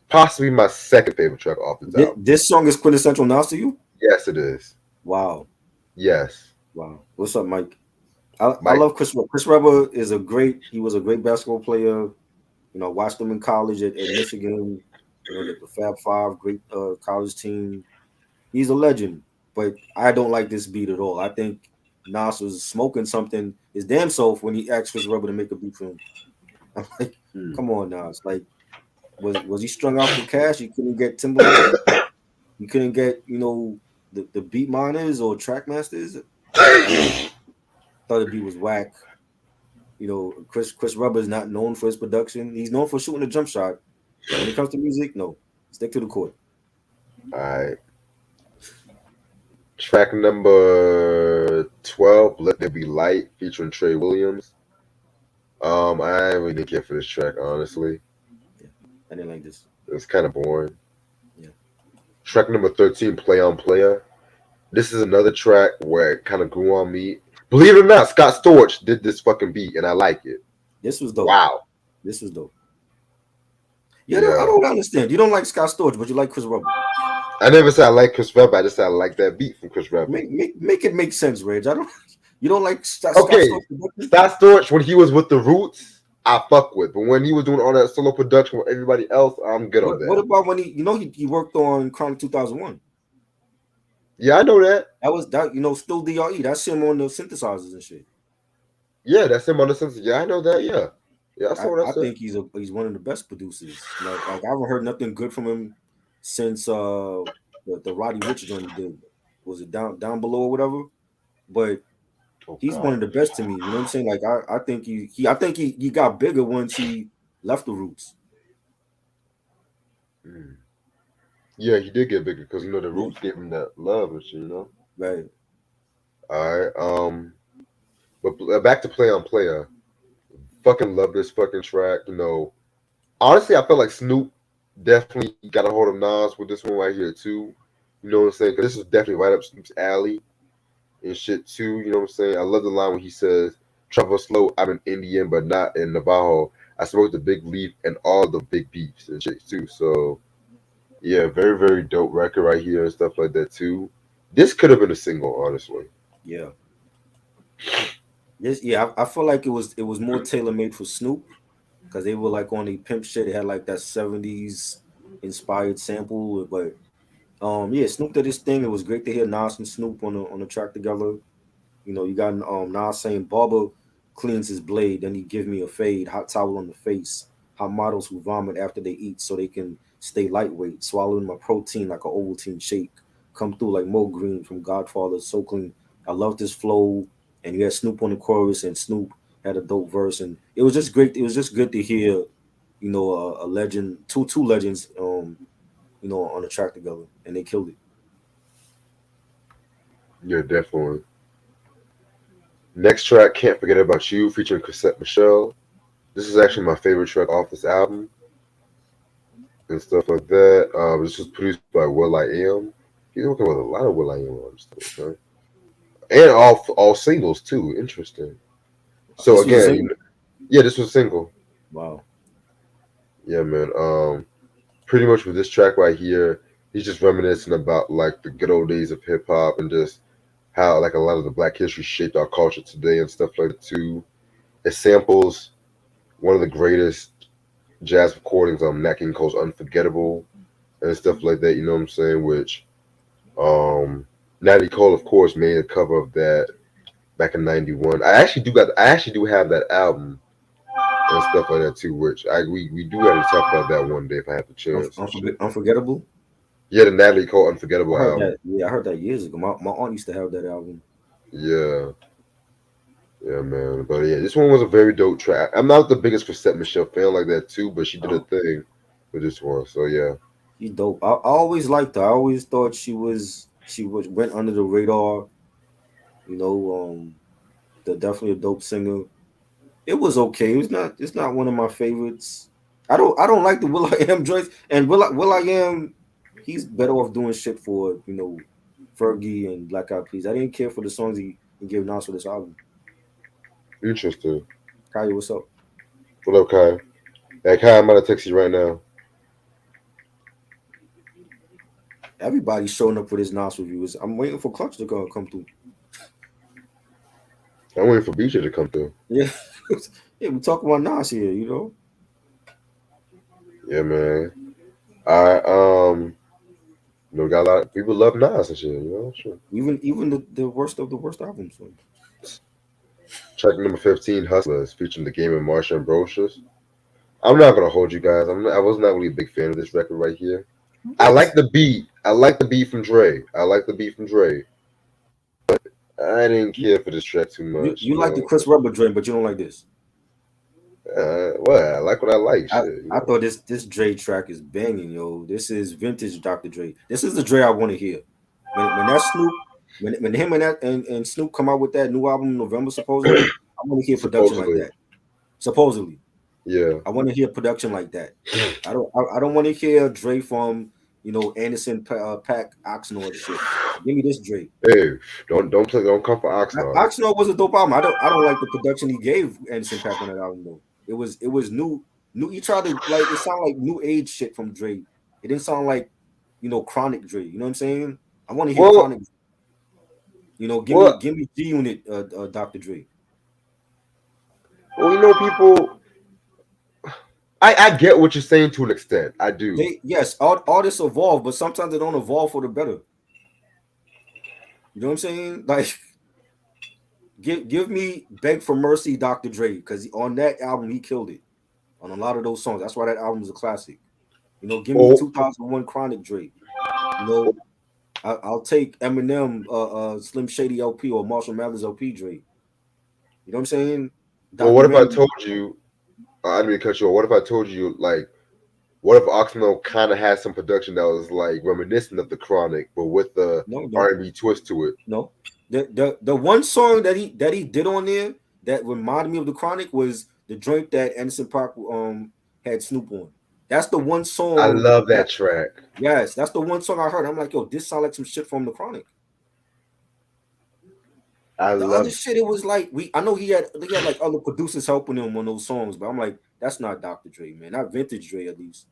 Possibly my second favorite track off this album. This song is quintessential Nas to you? Yes, it is. Wow. Yes, Wow. What's up, Mike? I Mike. love Chris Webber. Chris Webber he was a great basketball player. Watched him in college at Michigan. The Fab Five, great college team. He's a legend, but I don't like this beat at all. I think Nas was smoking something his damn self when he asked Chris Webber to make a beat for him. I'm like, Hmm. come on, Nas. Like, was he strung out for cash? You couldn't get Timberland. You couldn't get the beat miners or track masters. I don't know. Thought the beat was whack. Chris Webber is not known for his production. He's known for shooting a jump shot, but when it comes to music, no, stick to the court. All right. Track number 12, Let There Be Light, featuring Trey Williams. I really didn't care for this track, honestly. Yeah, I didn't like this. It's kind of boring. Yeah, Track number 13, Play on Player. This is another track where it kind of grew on me. Believe it or not, Scott Storch did this fucking beat, and I like it. this was dope. Wow. This was dope. Yeah, I Yeah. don't understand. You don't like Scott Storch, but you like Chris Webber. I never said I like Chris Webber. I just said I like that beat from Chris Webber. Make it make sense, Reg. I don't. You don't like Scott Okay, Storch production? Scott Storch, when he was with the Roots, I fuck with. But when he was doing all that solo production with everybody else, I'm good on What that. about when he worked on Chronic 2001? Yeah, I know that. That was still DRE. That's him on the synthesizers and shit. Yeah, that's him on the sense. Yeah, I know that. Yeah. Yeah, I saw what I I said. think he's one of the best producers. Like I haven't heard nothing good from him since the Roddy Ricch joint he did. Was it down below or whatever? But Oh, he's one God. of the best to me. You know what I'm saying? Like I think I think he got bigger once he left the Roots. Mm. Yeah, he did get bigger because, the Yeah, Roots gave him that love and shit. right. All right. But back to Play on Player. Fucking love this fucking track. Honestly, I feel like Snoop definitely got a hold of Nas with this one right here too. You know what I'm saying? Because this is definitely right up Snoop's alley and shit too. You know what I'm saying? I love the line when he says, "Travel slow. I'm an Indian, but not in Navajo. I smoke the big leaf and all the big beefs and shit too." So yeah, very very dope record right here and stuff like that too. This could have been a single, honestly. Yeah. I feel like it was more tailor made for Snoop because they were like on the pimp shit. It had like that 70s inspired sample, but yeah, Snoop did his thing. It was great to hear Nas and Snoop on the track together. You got Nas saying Barber cleans his blade, then he give me a fade, hot towel on the face. Hot models who vomit after they eat so they can stay lightweight, swallowing my protein like a Ovaltine shake. Come through like Mo Green from Godfather, so clean. I love this flow, and you had Snoop on the chorus, and Snoop had a dope verse, and it was just great. It was just good to hear, a legend, two legends, on the track together, and they killed it. Yeah, definitely. Next track, Can't Forget About You, featuring Cassette Michelle. This is actually my favorite track off this album and stuff like that. This was produced by Will I Am. He's working with a lot of Will I Am on stuff, right? And all singles too. Interesting. So This was a again, single. yeah, this was a single. Wow. Yeah, man. Pretty much with this track right here, he's just reminiscing about like the good old days of hip hop and just how like a lot of the Black history shaped our culture today and stuff like that too. It samples one of the greatest jazz recordings on Nat King Cole's Unforgettable and stuff like that. You know what I'm saying? Which Natalie Cole, of course, made a cover of that back in '91. I actually do have that album and stuff like that too. Which we do have to talk about that one day if I have the chance and shit. Unforgettable. Yeah, the Natalie Cole I Unforgettable heard album. that. Yeah, I heard that years ago. My aunt used to have that album. Yeah, yeah, man. But yeah, this one was a very dope track. I'm not the biggest Cassette Michelle fan like that too, but she did a Oh, thing with this one. So yeah, she's dope. I always liked her. I always thought she was went under the radar. You know, the definitely a dope singer. It was okay. It's not one of my favorites. I don't like the Will I Am joints, and Will I Am, he's better off doing shit for Fergie and Black Eyed Peas. I didn't care for the songs he gave Nas for this album. interesting. Kanye, what's up? What up, Kai? Hey, Kai, I'm about to text you right now. Everybody's showing up for this Nas review. I'm waiting for Clutch to come through. I'm waiting for BJ to come through. Yeah, yeah, we talk about Nas here. Yeah, man. All right. You know, got a lot of people love Nas and shit. You know, sure. Even the worst of the worst albums. Like, Track number 15, Hustlers, featuring the Game of Marsha Ambrosius. I'm not gonna hold you guys. I was not really a big fan of this record right here. I what? like the beat. I like the beat from Dre. I like the beat from Dre. I didn't care for this track too much. You You like the know, Chris Webber joint, but you don't like this. well, I like what I like. I, Shit, you I know. thought this Dre track is banging, yo. This is vintage Dr. Dre. This is the Dre I want to hear. When that Snoop, when him and that and Snoop come out with that new album in November, supposedly, I want to hear production like Supposedly, that. Supposedly, yeah. I want to hear production like that. I don't want to hear Dre from Anderson Pack Oxnard shit. Give me this Dre. Hey, don't come for Oxnard. Oxnard was a dope album. I don't like the production he gave Anderson Paak on that album though. It was new. He tried to like it sounded like new age shit from Dre. It didn't sound like Chronic Dre. You know what I'm saying? I want to hear Well, Chronic. Give me well, give me G Unit, Dr. Dre. well. You know, people. I get what you're saying to an extent. I do. Yes, artists evolve, but sometimes they don't evolve for the better. You know what I'm saying? Like give me Beg for Mercy, Dr. Dre, because on that album he killed it on a lot of those songs. That's why that album is a classic. Give me Oh, 2001 Chronic Dre. You know, I'll take Eminem, Slim Shady LP or Marshall Mathers LP Dre. You know what I'm saying? well. What if I Documentary. told you? I didn't mean to cut you off. What if I told you like? What if Oxnard kind of had some production that was like reminiscent of the Chronic, but with the No, no, R&B twist to it? no. The one song that he did on there that reminded me of the Chronic was the joint that Anderson Park had Snoop on. That's the one I song love that that track. yes, that's the one song I heard. I'm like, yo, this sound like some shit from the Chronic. I The other love. shit, it was like I know he had like other producers helping him on those songs, but I'm like, that's not Dr. Dre, man. Not vintage Dre at least.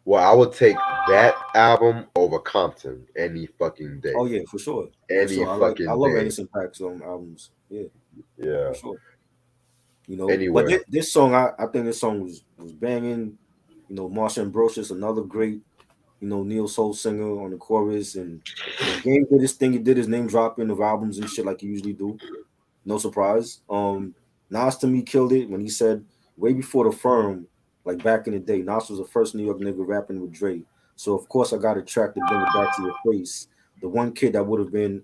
Well, I would take that album over Compton any fucking day. Oh yeah, for sure. For Any sure. I fucking love day. Anderson Paak's albums. Yeah, for Yeah. sure. But Anywhere. this song, I think this song was banging. Marsha Ambrosius, another great, neo soul singer on the chorus, and Game did his thing. He did his name dropping of albums and shit like he usually do. No surprise. Nas to me killed it when he said way before the firm, like back in the day, Nas was the first New York nigga rapping with Dre. So of course I got a track to bring it back to your face. The one kid that would have been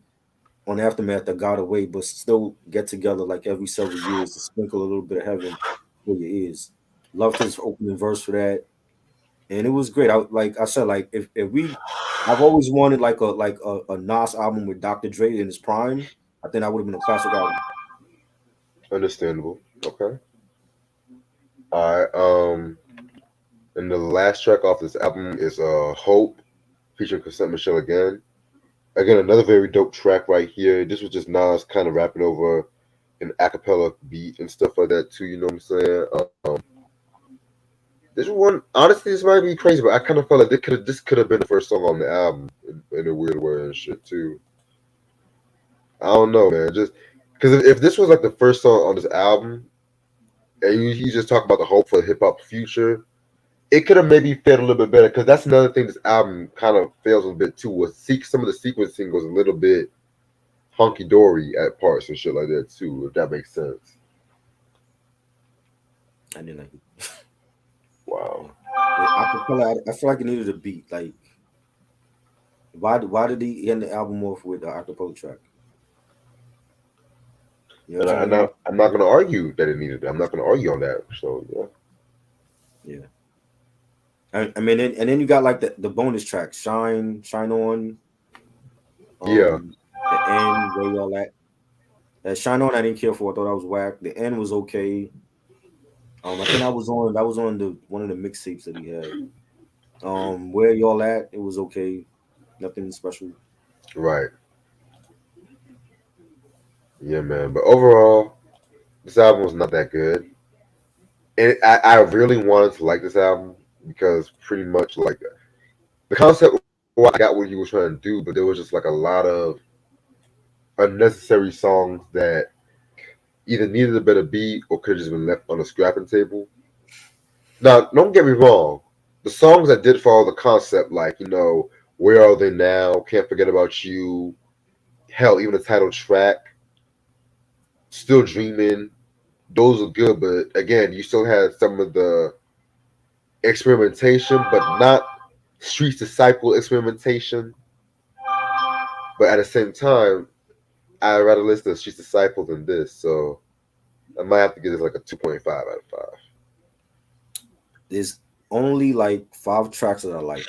on Aftermath that got away, but still get together like every several years to sprinkle a little bit of heaven for your ears. Loved his opening verse for that, and it was great. Like I said, like if we, I've always wanted like a Nas album with Dr. Dre in his prime. I think that would have been a classic album. Understandable. Okay. All right. And the last track off this album is Hope, featuring Consent Michelle again. Again, another very dope track right here. This was just Nas kind of rapping over an acapella beat and stuff like that too. You know what I'm saying? This one, honestly, this might be crazy, but I kind of felt like this could have been the first song on the album in a weird way and shit too. I don't know, man. Just because if this was like the first song on this album, and you just talk about the hope for hip hop future, it could have maybe fared a little bit better. Because that's another thing this album kind of fails a bit too. Was some of the sequencing was a little bit hunky dory at parts and shit like that too. If that makes sense. I didn't like it. Wow. Yeah. I feel like it needed a beat. Like, why did he end the album off with the acapella track? You know And what I'm saying? I'm not gonna argue that it needed it. I'm not gonna argue on that. So yeah. Yeah. I mean, and then you got like the bonus tracks, Shine On, Yeah. um, the end, where y'all at. That Shine On, I didn't care for. I thought that was whack. The end was okay. I think that was on the one of the mixtapes that he had. Where y'all at? It was okay. Nothing special. Right. Yeah, man. But overall, this album was not that good. And I really wanted to like this album because pretty much like the concept, well, I got what he was trying to do, but there was just like a lot of unnecessary songs that either needed a better beat or could have just been left on the scrapping table. Now, don't get me wrong. The songs that did follow the concept, like, Where Are They Now? Can't Forget About You. Hell, even the title track, Still Dreaming. Those are good, but again, you still had some of the experimentation, but not Street Disciple experimentation. But at the same time, I'd rather listen to Street Disciple than this, so I might have to give this like a 2.5 out of 5. There's only like 5 tracks that I like,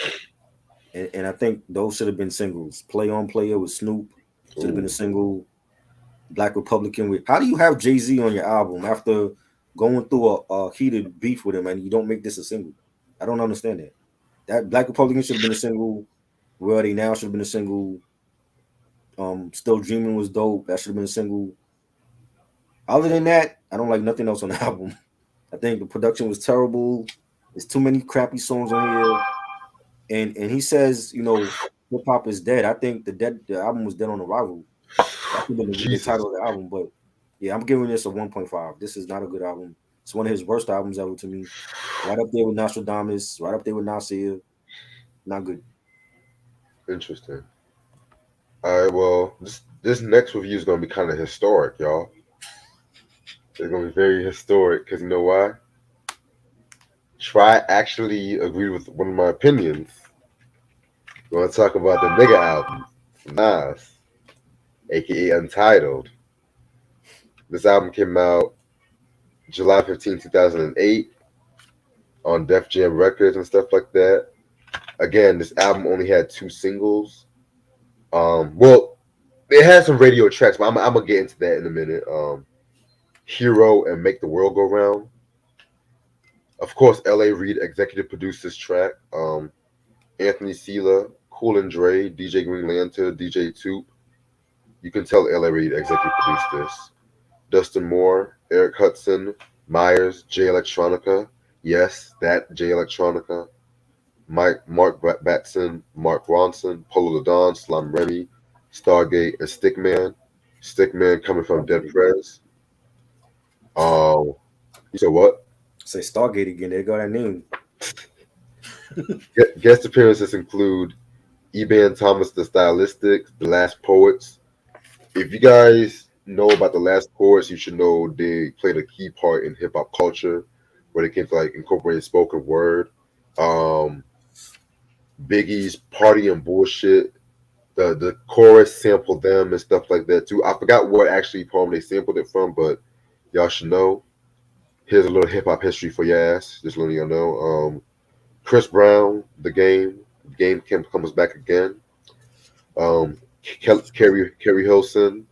and I think those should have been singles. Play on Player with Snoop should have been a Ooh, single. Black Republican with. How do you have Jay-Z on your album after going through a heated beef with him and you don't make this a single? I don't understand that. That Black Republican should have been a single. Where Are They Now should have been a single. Still Dreaming was dope. That should have been a single. Other than that, I don't like nothing else on the album. I think the production was terrible. There's too many crappy songs on here. And he says, hip hop is dead. I think the album was dead on arrival. That could have been the Jesus. title of the album, but yeah, I'm giving this a 1.5. This is not a good album. It's one of his worst albums ever to me. Right up there with Nostradamus, right up there with Nasir. Not good. Interesting. All right, well, this next review is gonna be kind of historic, y'all. It's gonna be very historic because you know why? Try actually agreed with one of my opinions. We're gonna talk about the nigga album, from Nas, aka Untitled. This album came out July 15, 2008, on Def Jam Records and stuff like that. Again, this album only had 2 singles. Well, it had some radio tracks, but I'm gonna get into that in a minute. Hero and Make the World Go Round. Of course, L.A. Reid executive produced this track. Anthony Sela, Cool and Dre, DJ Green Lantern, DJ Toop. You can tell L.A. Reid executive produced this. Dustin Moore, Eric Hudson, Myers, J Electronica. Yes, that J Electronica. Mark Batson, Mark Ronson, Polo the Don, Slum Remy, Stargate, and Stickman. Stickman coming from Dead Prez. Um, you said what? Say Stargate again. They got that name. Guest appearances include Eban Thomas, the Stylistics, The Last Poets. If you guys know about The Last Poets, you should know they played a key part in hip hop culture, where they came to like incorporate spoken word. Um, Biggie's Party and Bullshit. The chorus sampled them and stuff like that too. I forgot what actually poem they sampled it from, but y'all should know. Here's a little hip hop history for your ass. Just letting y'all know. Chris Brown, The Game. The Game comes back again. Kerry Hilson,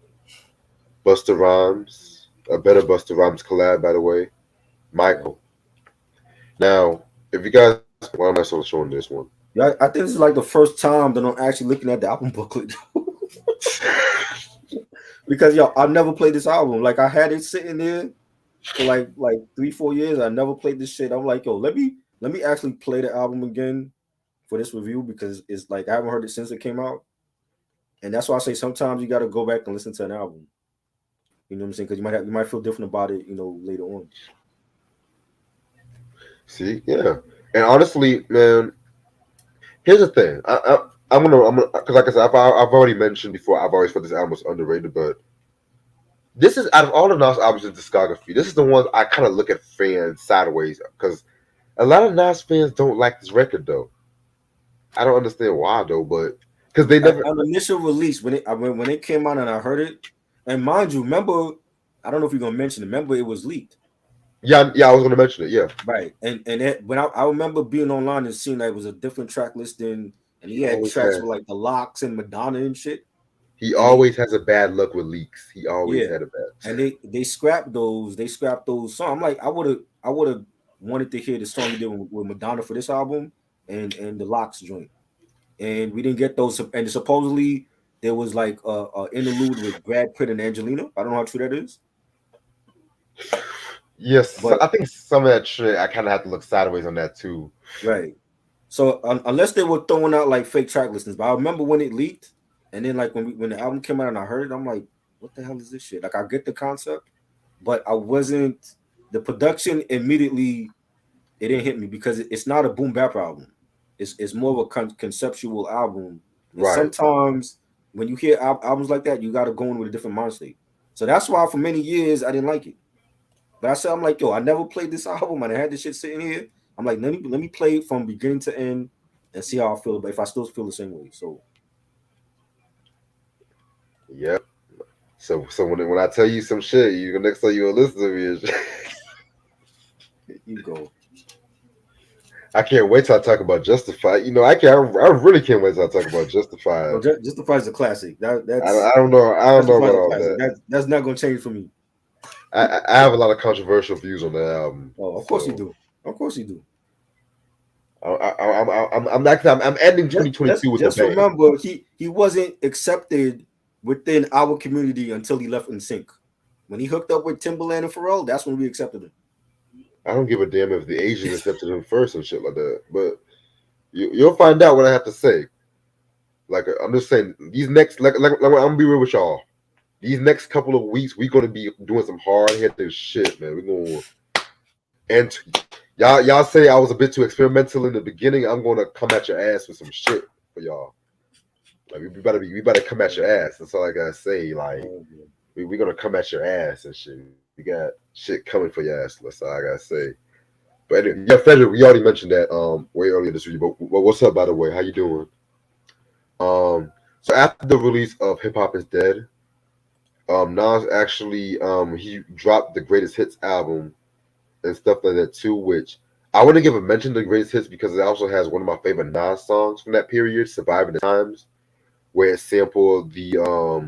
Busta Rhymes, a better Busta Rhymes collab, by the way. Michael. Now, if you guys, why am I still showing this one? Yeah, I think this is like the first time that I'm actually looking at the album booklet. Because I never played this album. Like I had it sitting there for like 3-4 years. I never played this shit. I'm like, let me actually play the album again for this review because it's like I haven't heard it since it came out. And that's why I say sometimes you gotta go back and listen to an album. You know what I'm saying? Because you might feel different about it, later on. See, yeah, and honestly, man, here's the thing. I'm gonna, because like I said, I've already mentioned before. I've always felt this album was underrated, but this is out of all the Nas albums in discography, this is the one I kind of look at fans sideways because a lot of Nas fans don't like this record though. I don't understand why though, but because they never. On initial release when it came out and I heard it, and mind you, remember, I don't know if you're gonna mention it. Remember, it was leaked. Yeah, I was gonna mention it. Yeah, Right, when I remember being online and seeing that it was a different track listing, and he he had always tracks has. with like the Locks and Madonna and shit, He and always has a bad luck with leaks. He always yeah, had a bad. and they scrapped those songs. I'm like, I would have wanted to hear the song he did with Madonna for this album and the Locks joint, and we didn't get those. And supposedly there was like a interlude with Brad Pitt and Angelina. I don't know how true that is, Yes, but I think some of that shit I kind of have to look sideways on that too. right. So unless they were throwing out like fake track listings, but I remember when it leaked, and then like when the album came out and I heard it, I'm like, what the hell is this shit? Like I get the concept, but I wasn't. The production immediately it didn't hit me because it's not a boom bap album. It's more of a conceptual album, and Right. sometimes when you hear albums like that, you got to go in with a different mind state. So that's why for many years I didn't like it. But I said I'm like, yo, I never played this album, and I had this shit sitting here. I'm like, let me play it from beginning to end and see how I feel. But if I still feel the same way, so Yep. So when I tell you some shit, you next time you will listen to me. you go. I can't wait till I talk about Justified. You know, I can't. I really can't wait till I talk about Justified. No, Justified's a classic. I don't know. I don't know about Justified's a all classic. that. That's not gonna change for me. I have a lot of controversial views on that album. Oh, of course you So do. Of course you do. I'm ending Just 2022 just with the just bang. remember he wasn't accepted within our community until he left in sync. When he hooked up with Timberland and Pharrell, that's when we accepted him. I don't give a damn if the Asians accepted him first and shit like that. But you'll find out what I have to say. Like I'm just saying, these next like I'm gonna be real with y'all. These next couple of weeks, we're gonna be doing some hard hitting shit, man. We're gonna and y'all say I was a bit too experimental in the beginning. I'm gonna come at your ass with some shit for y'all. Like we better come at your ass. That's all I gotta say. Like Oh, we gonna come at your ass and shit. We got shit coming for your ass. That's all I gotta say. But anyway, yeah, Frederick, we already mentioned that way earlier this week. But what's up, by the way? How you doing? So after the release of Hip Hop is Dead, Nas actually he dropped the Greatest Hits album and stuff like that too. Which I want to give a mention to the Greatest Hits because it also has one of my favorite Nas songs from that period, "Surviving the Times," where it sampled the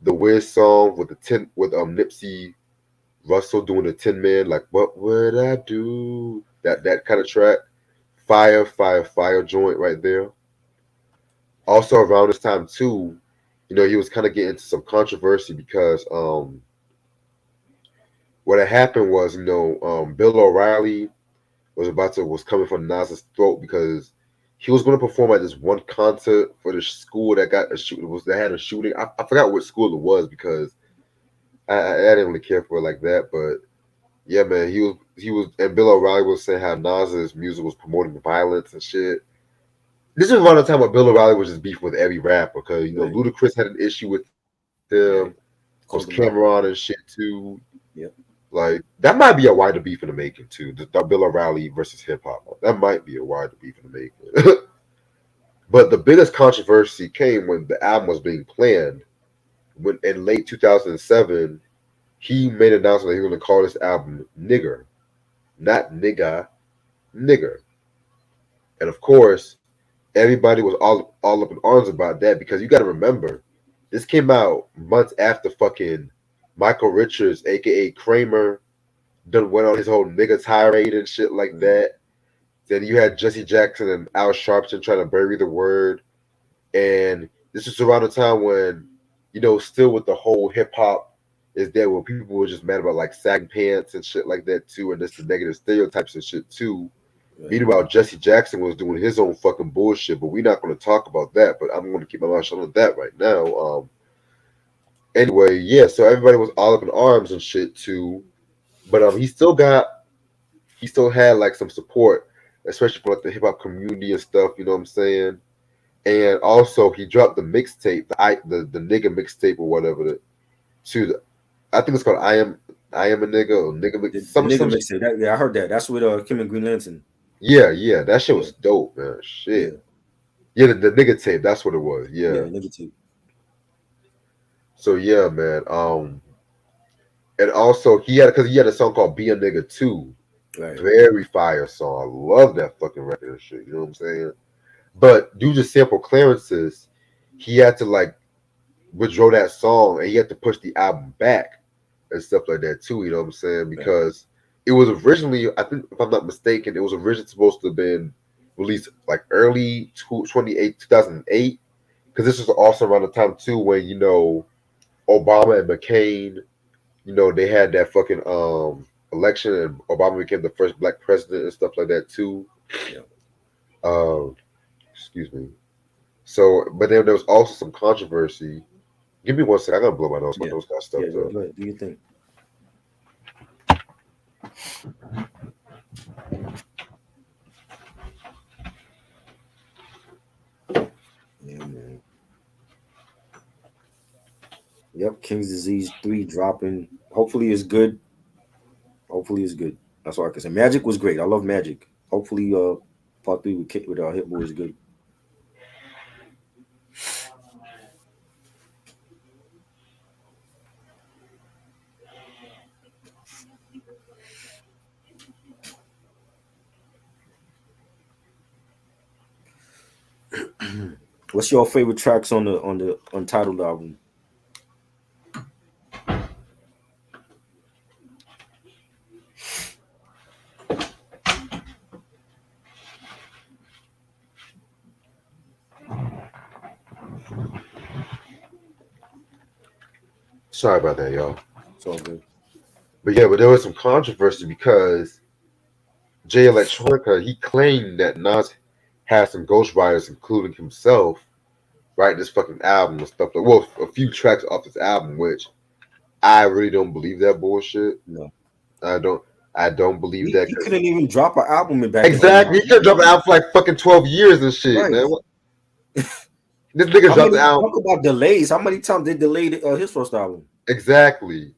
Wiz song with the Nipsey Russell doing the Tin Man, like "What Would I Do?" That kind of track, fire joint right there. Also around this time too, you know, he was kind of getting into some controversy because what had happened was, you know, Bill O'Reilly was coming for Nas's throat because he was going to perform at this one concert for the school that got a shoot that had a shooting. I forgot what school it was because I didn't really care for it like that, but yeah, man, he was, and Bill O'Reilly was saying how Nas's music was promoting violence and shit. This is around the time when Bill O'Reilly was just beefing with every rapper because you know right, Ludacris had an issue with him. right. Was Called him out. Cameron and shit too. Yep. Like that might be a wider beef in the making too. The Bill O'Reilly versus hip hop. That might be a wider beef in the making. But the biggest controversy came when the album was being planned. When in late 2007, he made an announcement that he was going to call this album "Nigger," not "Nigga," "Nigger." And of course, everybody was all up in arms about that because you got to remember, this came out months after fucking Michael Richards, aka Kramer, done went on his whole nigga tirade and shit like Mhm. that. Then you had Jesse Jackson and Al Sharpton trying to bury the word. And this was around the time when, you know, still with the whole hip hop is there where people were just mad about like sagging pants and shit like that too, and just the negative stereotypes and shit too. Right. Meanwhile, Jesse Jackson was doing his own fucking bullshit, but we're not going to talk about that. But I'm going to keep my mouth shut on that right now. Anyway, yeah, so everybody was all up in arms and shit too. But he still had like some support, especially from like the hip hop community and stuff. You know what I'm saying? And also he dropped the mixtape, the nigga mixtape or whatever. I think it's called I am a nigga or nigga The nigga some mix it. Yeah, I heard that. That's with Kim and Green Lantern. yeah, that shit Yeah, was dope, man. yeah, Shit. Yeah, the nigga tape, that's what it was. yeah. Yeah. Nigga too. So yeah, man. And also he had a song called Be a Nigga too. Right. Very fire song. I love that fucking record and shit. You know what I'm saying? But due to sample clearances, he had to like withdraw that song and he had to push the album back and stuff like that too. You know what I'm saying? Right. Because it was originally, I think, if I'm not mistaken, it was originally supposed to have been released like early 2008. Because this was also around the time too when you know Obama and McCain, you know, they had that fucking election and Obama became the first black president and stuff like that too. Yeah. Um, excuse me. So, but then there was also some controversy. Give me one second. I gotta blow my nose. My Yeah. nose got Yeah. stuffed Go, up. go ahead. Do you think? Yep, King's Disease 3 dropping. Hopefully it's good. Hopefully it's good. That's all I can say. Magic was great. I love Magic. Hopefully part 3 with Hit Boy is good. What's your favorite tracks on the Untitled album? Sorry about that, y'all. It's all good. But yeah, but there was some controversy because Jay Electronica, he claimed that Nas had some ghostwriters, including himself, write this fucking album and stuff like, well, a few tracks off this album, which I really don't believe that bullshit. No. I don't I don't believe that He because couldn't even drop an album in back in exactly, he could drop an 09. album for like fucking 12 years and shit, Right. man. What, this nigga How dropped the many album talk about delays? How many times they delayed his first album? exactly.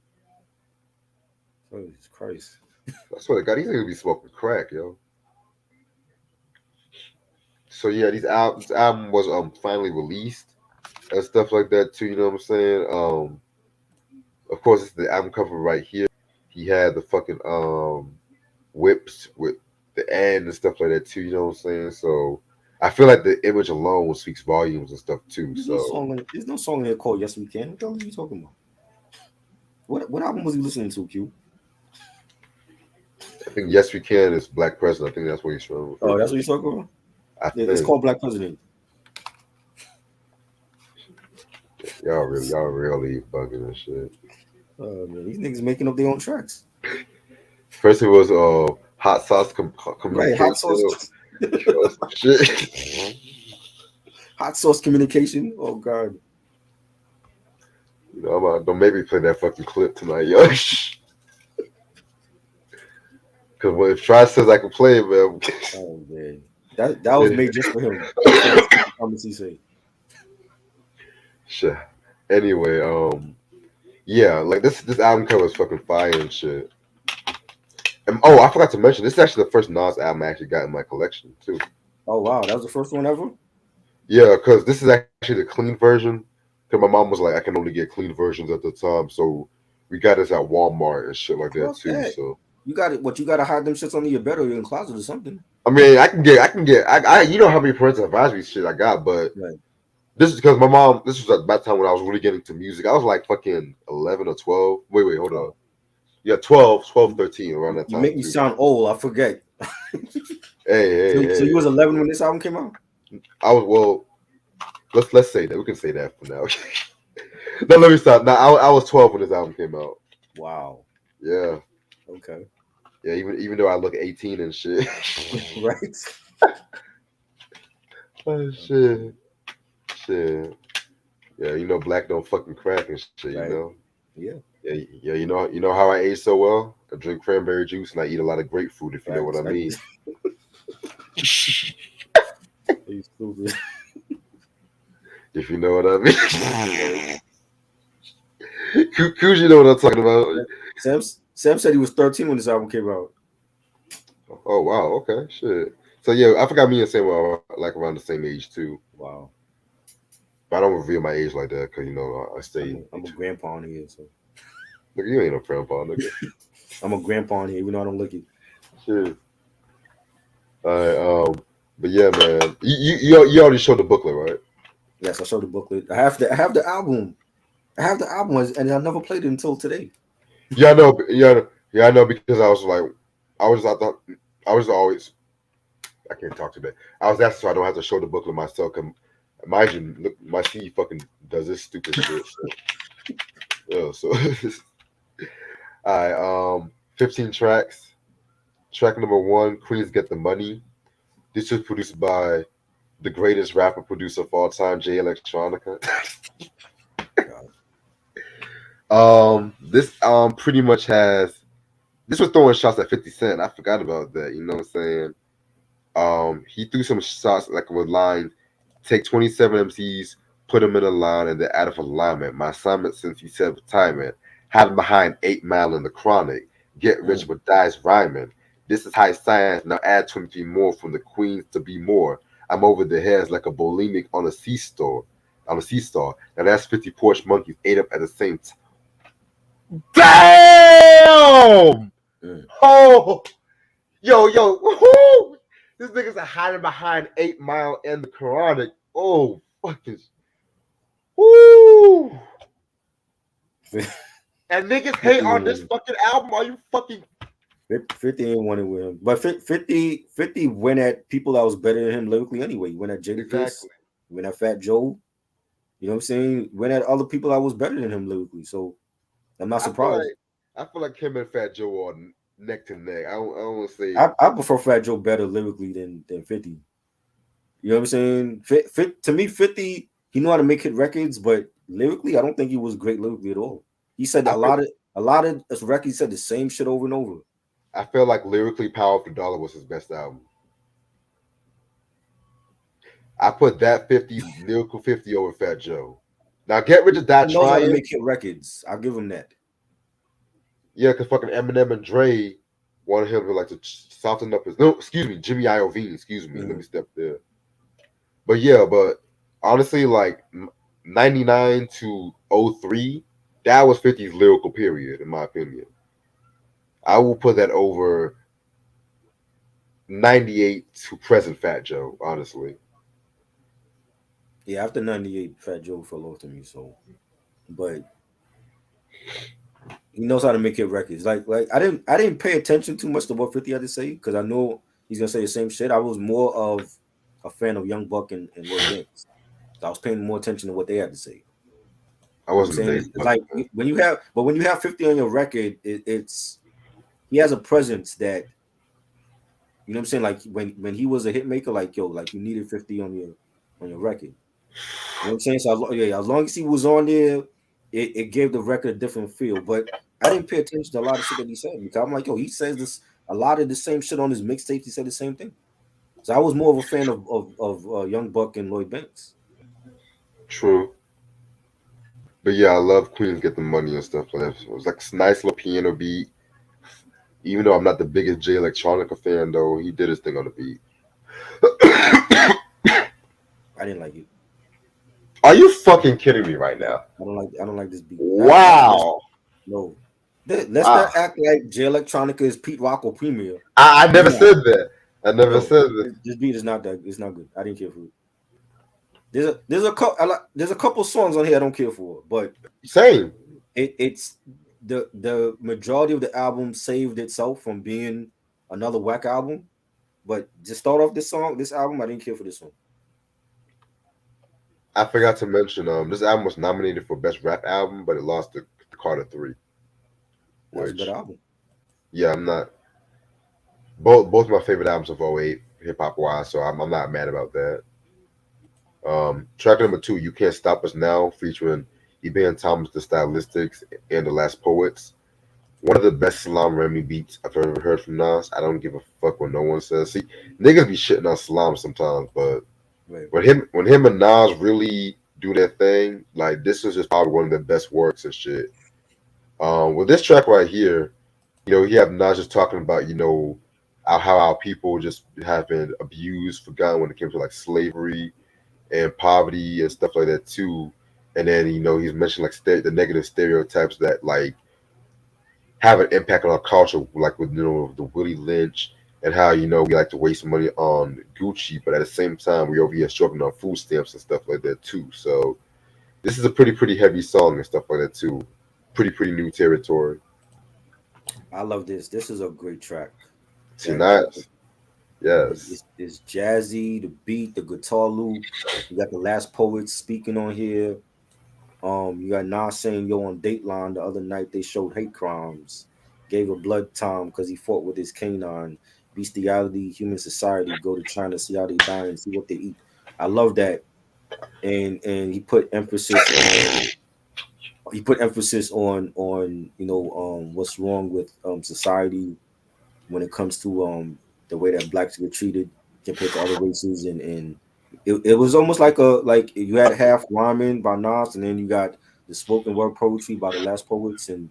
Oh, Jesus Christ. I swear to God, these niggas be smoking crack, yo. So yeah, this album was finally released and stuff like that too. You know what I'm saying? Of course, it's the album cover right here. He had the fucking whips with the end and stuff like that too. You know what I'm saying? So I feel like the image alone speaks volumes and stuff too. So There's no song in here called Yes We Can. What the hell are you talking about? What album was he listening to, Q? I think Yes We Can is Black President. I think that's what he's trying to refer Oh, that's to. what he's talking about? I Yeah, it's think called Black President. y'all really bugging and shit. Man, these niggas making up their own tracks. First it was hot sauce Right, hot communication. sauce. Shit. Hot sauce communication. Oh God. You know, don't make me play that fucking clip tonight, yo. Because if Try says I can play it, man. Oh man. That was made just for him. Just for the stupid comments he say. Shit. Anyway, yeah, like this album cover is fucking fire and shit. And, oh, I forgot to mention, this is actually the first Nas album I actually got in my collection too. Oh wow, that was the first one ever? Yeah, because this is actually the clean version. Because my mom was like, I can only get clean versions at the time, so we got this at Walmart and shit like that Fuck too. that. So You got it. What you gotta hide them shits under your bed or in your closet or something. I mean, you know how many parental advisory shit I got, but Right. this is because my mom. This was at that time when I was really getting to music. I was like fucking 11 or 12. Wait, hold up. Oh, Yeah, 12, 13 around that you time make me too. sound old. I forget. So Hey. you was 11 when this album came out? I was well. Let's say that we can say that for now. No, let me stop. Now I was 12 when this album came out. Wow. Yeah, Okay. yeah. Even though I look 18 and shit. Right. Oh shit. Yeah, you know, black don't fucking crack and shit. You Right. know. Yeah. Yeah. You know how I age so well. I drink cranberry juice and I eat a lot of grapefruit. If you know what Facts. I mean. You stupid. If you know what I mean. Coos, you know what I'm talking about. Sam said he was 13 when this album came out. Oh wow, okay, shit. So yeah, I forgot me and Sam were like around the same age too. Wow. But I don't reveal my age like that because you know I stay. I'm a grandpa on here, so Nigga, you ain't no grandpa, nigga. I'm a grandpa on here, even though I don't look it. Shit. All right, but yeah, man, you already showed the booklet, right? Yes, I showed the booklet. I have the album. I have the album, and I never played it until today. Yeah, I know. Yeah, I know because I thought I was always I can't talk today. I was asking so I don't have to show the booklet myself. Cause mind you, look, my CD fucking does this stupid shit. So, all right, 15 tracks. Track number 1, Queens Get the Money. This was produced by the greatest rapper producer of all time, Jay Electronica. This pretty much has this was throwing shots at 50 Cent. I forgot about that. You know what I'm saying? He threw some shots like with lines, take 27 MCs, Put him in a line and then out of alignment. My assignment since he said retirement. Hide behind 8 Mile in the chronic. Get rich with dice rhyming. This is high science. Now add 23 more from the queens to be more. I'm over the heads like a bulimic on a seesaw. On a seesaw. Now that's 50 porch monkeys ate up at the same time. Damn! Mm. Oh! Yo, woohoo! This nigga's hiding behind 8 Mile and the chronic. Oh, fucking. Woo! And niggas 50 hate on this fucking album. Are you fucking 50 ain't winning with him. But 50 went at people that was better than him lyrically anyway. He went at Jadakiss. exactly? He went at Fat Joe. You know what I'm saying? Went at other people that was better than him lyrically. So I'm not I feel surprised. like I feel like him and Fat Joe are neck to neck. I don't want to say I prefer Fat Joe better lyrically than 50. You know what I'm saying? To me, 50, he knew how to make hit records, but lyrically, I don't think he was great lyrically at all. He said I feel a lot of his records, he said the same shit over and over. I feel like lyrically Power of the Dollar was his best album. I put that 50 lyrical 50 over Fat Joe. Now Get Rich or Die He knows how to Trying. make hit records. I'll give him that. Yeah, because fucking Eminem and Dre wanted him to like to soften up his no, excuse me, Jimmy Iovine, excuse me. Let me step there. But yeah, but honestly, like 99 to 03, that was 50's lyrical period, in my opinion. I will put that over 98 to present Fat Joe, honestly. Yeah, after 98, Fat Joe fell off to me. So, but he knows how to make hit records. Like I didn't pay attention too much to what 50 had to say because I know he's gonna say the same shit. I was more of a fan of Young Buck and Lloyd Banks. So I was paying more attention to what they had to say. I You know what I'm wasn't a saying? big It's like fan. when you have 50 on your record, it's he has a presence that you know what I'm saying. Like when he was a hit maker, like yo, like you needed 50 on your record. You know what I'm saying? So yeah, as long as he was on there, it gave the record a different feel. But I didn't pay attention to a lot of shit that he said because I'm like, yo, he says this a lot of the same shit on his mixtapes. He said the same thing. So I was more of a fan of Young Buck and Lloyd Banks. True. But yeah, I love Queens Get the Money and stuff like that. So it was like a nice little piano beat. Even though I'm not the biggest J Electronica fan, though, he did his thing on the beat. I didn't like it. Are you fucking kidding me right now? I don't like this beat. Not this. Wow. No. Let's Wow. not act like J Electronica is Pete Rock or Premier. I It's never not. said that. I never No, said that. this beat is not that. It's not good. I didn't care for it. There's a couple songs on here I don't care for, but Same. it's the majority of the album saved itself from being another whack album. But just start off this album, I didn't care for this one. I forgot to mention, this album was nominated for Best Rap Album, but it lost to Carter 3. That was a better Which, album. yeah, I'm not. Both my favorite albums of '08, hip hop wise, so I'm not mad about that. Track number 2, You Can't Stop Us Now, featuring Iban Thomas, The Stylistics, and The Last Poets. One of the best Salam Remy beats I've ever heard from Nas. I don't give a fuck what no one says. See, niggas be shitting on Salam sometimes, but Right. when him and Nas really do their thing, like this is just probably one of the best works and shit. With this track right here, you have Nas just talking about, how our people just have been abused, forgotten when it came to like slavery and poverty and stuff like that too. And then he's mentioned like the negative stereotypes that like have an impact on our culture, like with the Willie Lynch and how we like to waste money on Gucci, but at the same time we over here struggling on food stamps and stuff like that too. So this is a pretty heavy song and stuff like that too. Pretty new territory. I love this. This is a great track. See, That track nice. Yes. is jazzy, the beat, the guitar loop. You got the last poets speaking on here. You got Nas saying, yo, on Dateline the other night, they showed hate crimes, gave a blood time because he fought with his canine. Bestiality, human society, go to China, see how they die and see what they eat. I love that. And he put emphasis on what's wrong with society when it comes to the way that blacks get treated compared to other races and It was almost like you had half rhyming by Nas, and then you got the spoken word poetry by the Last Poets, and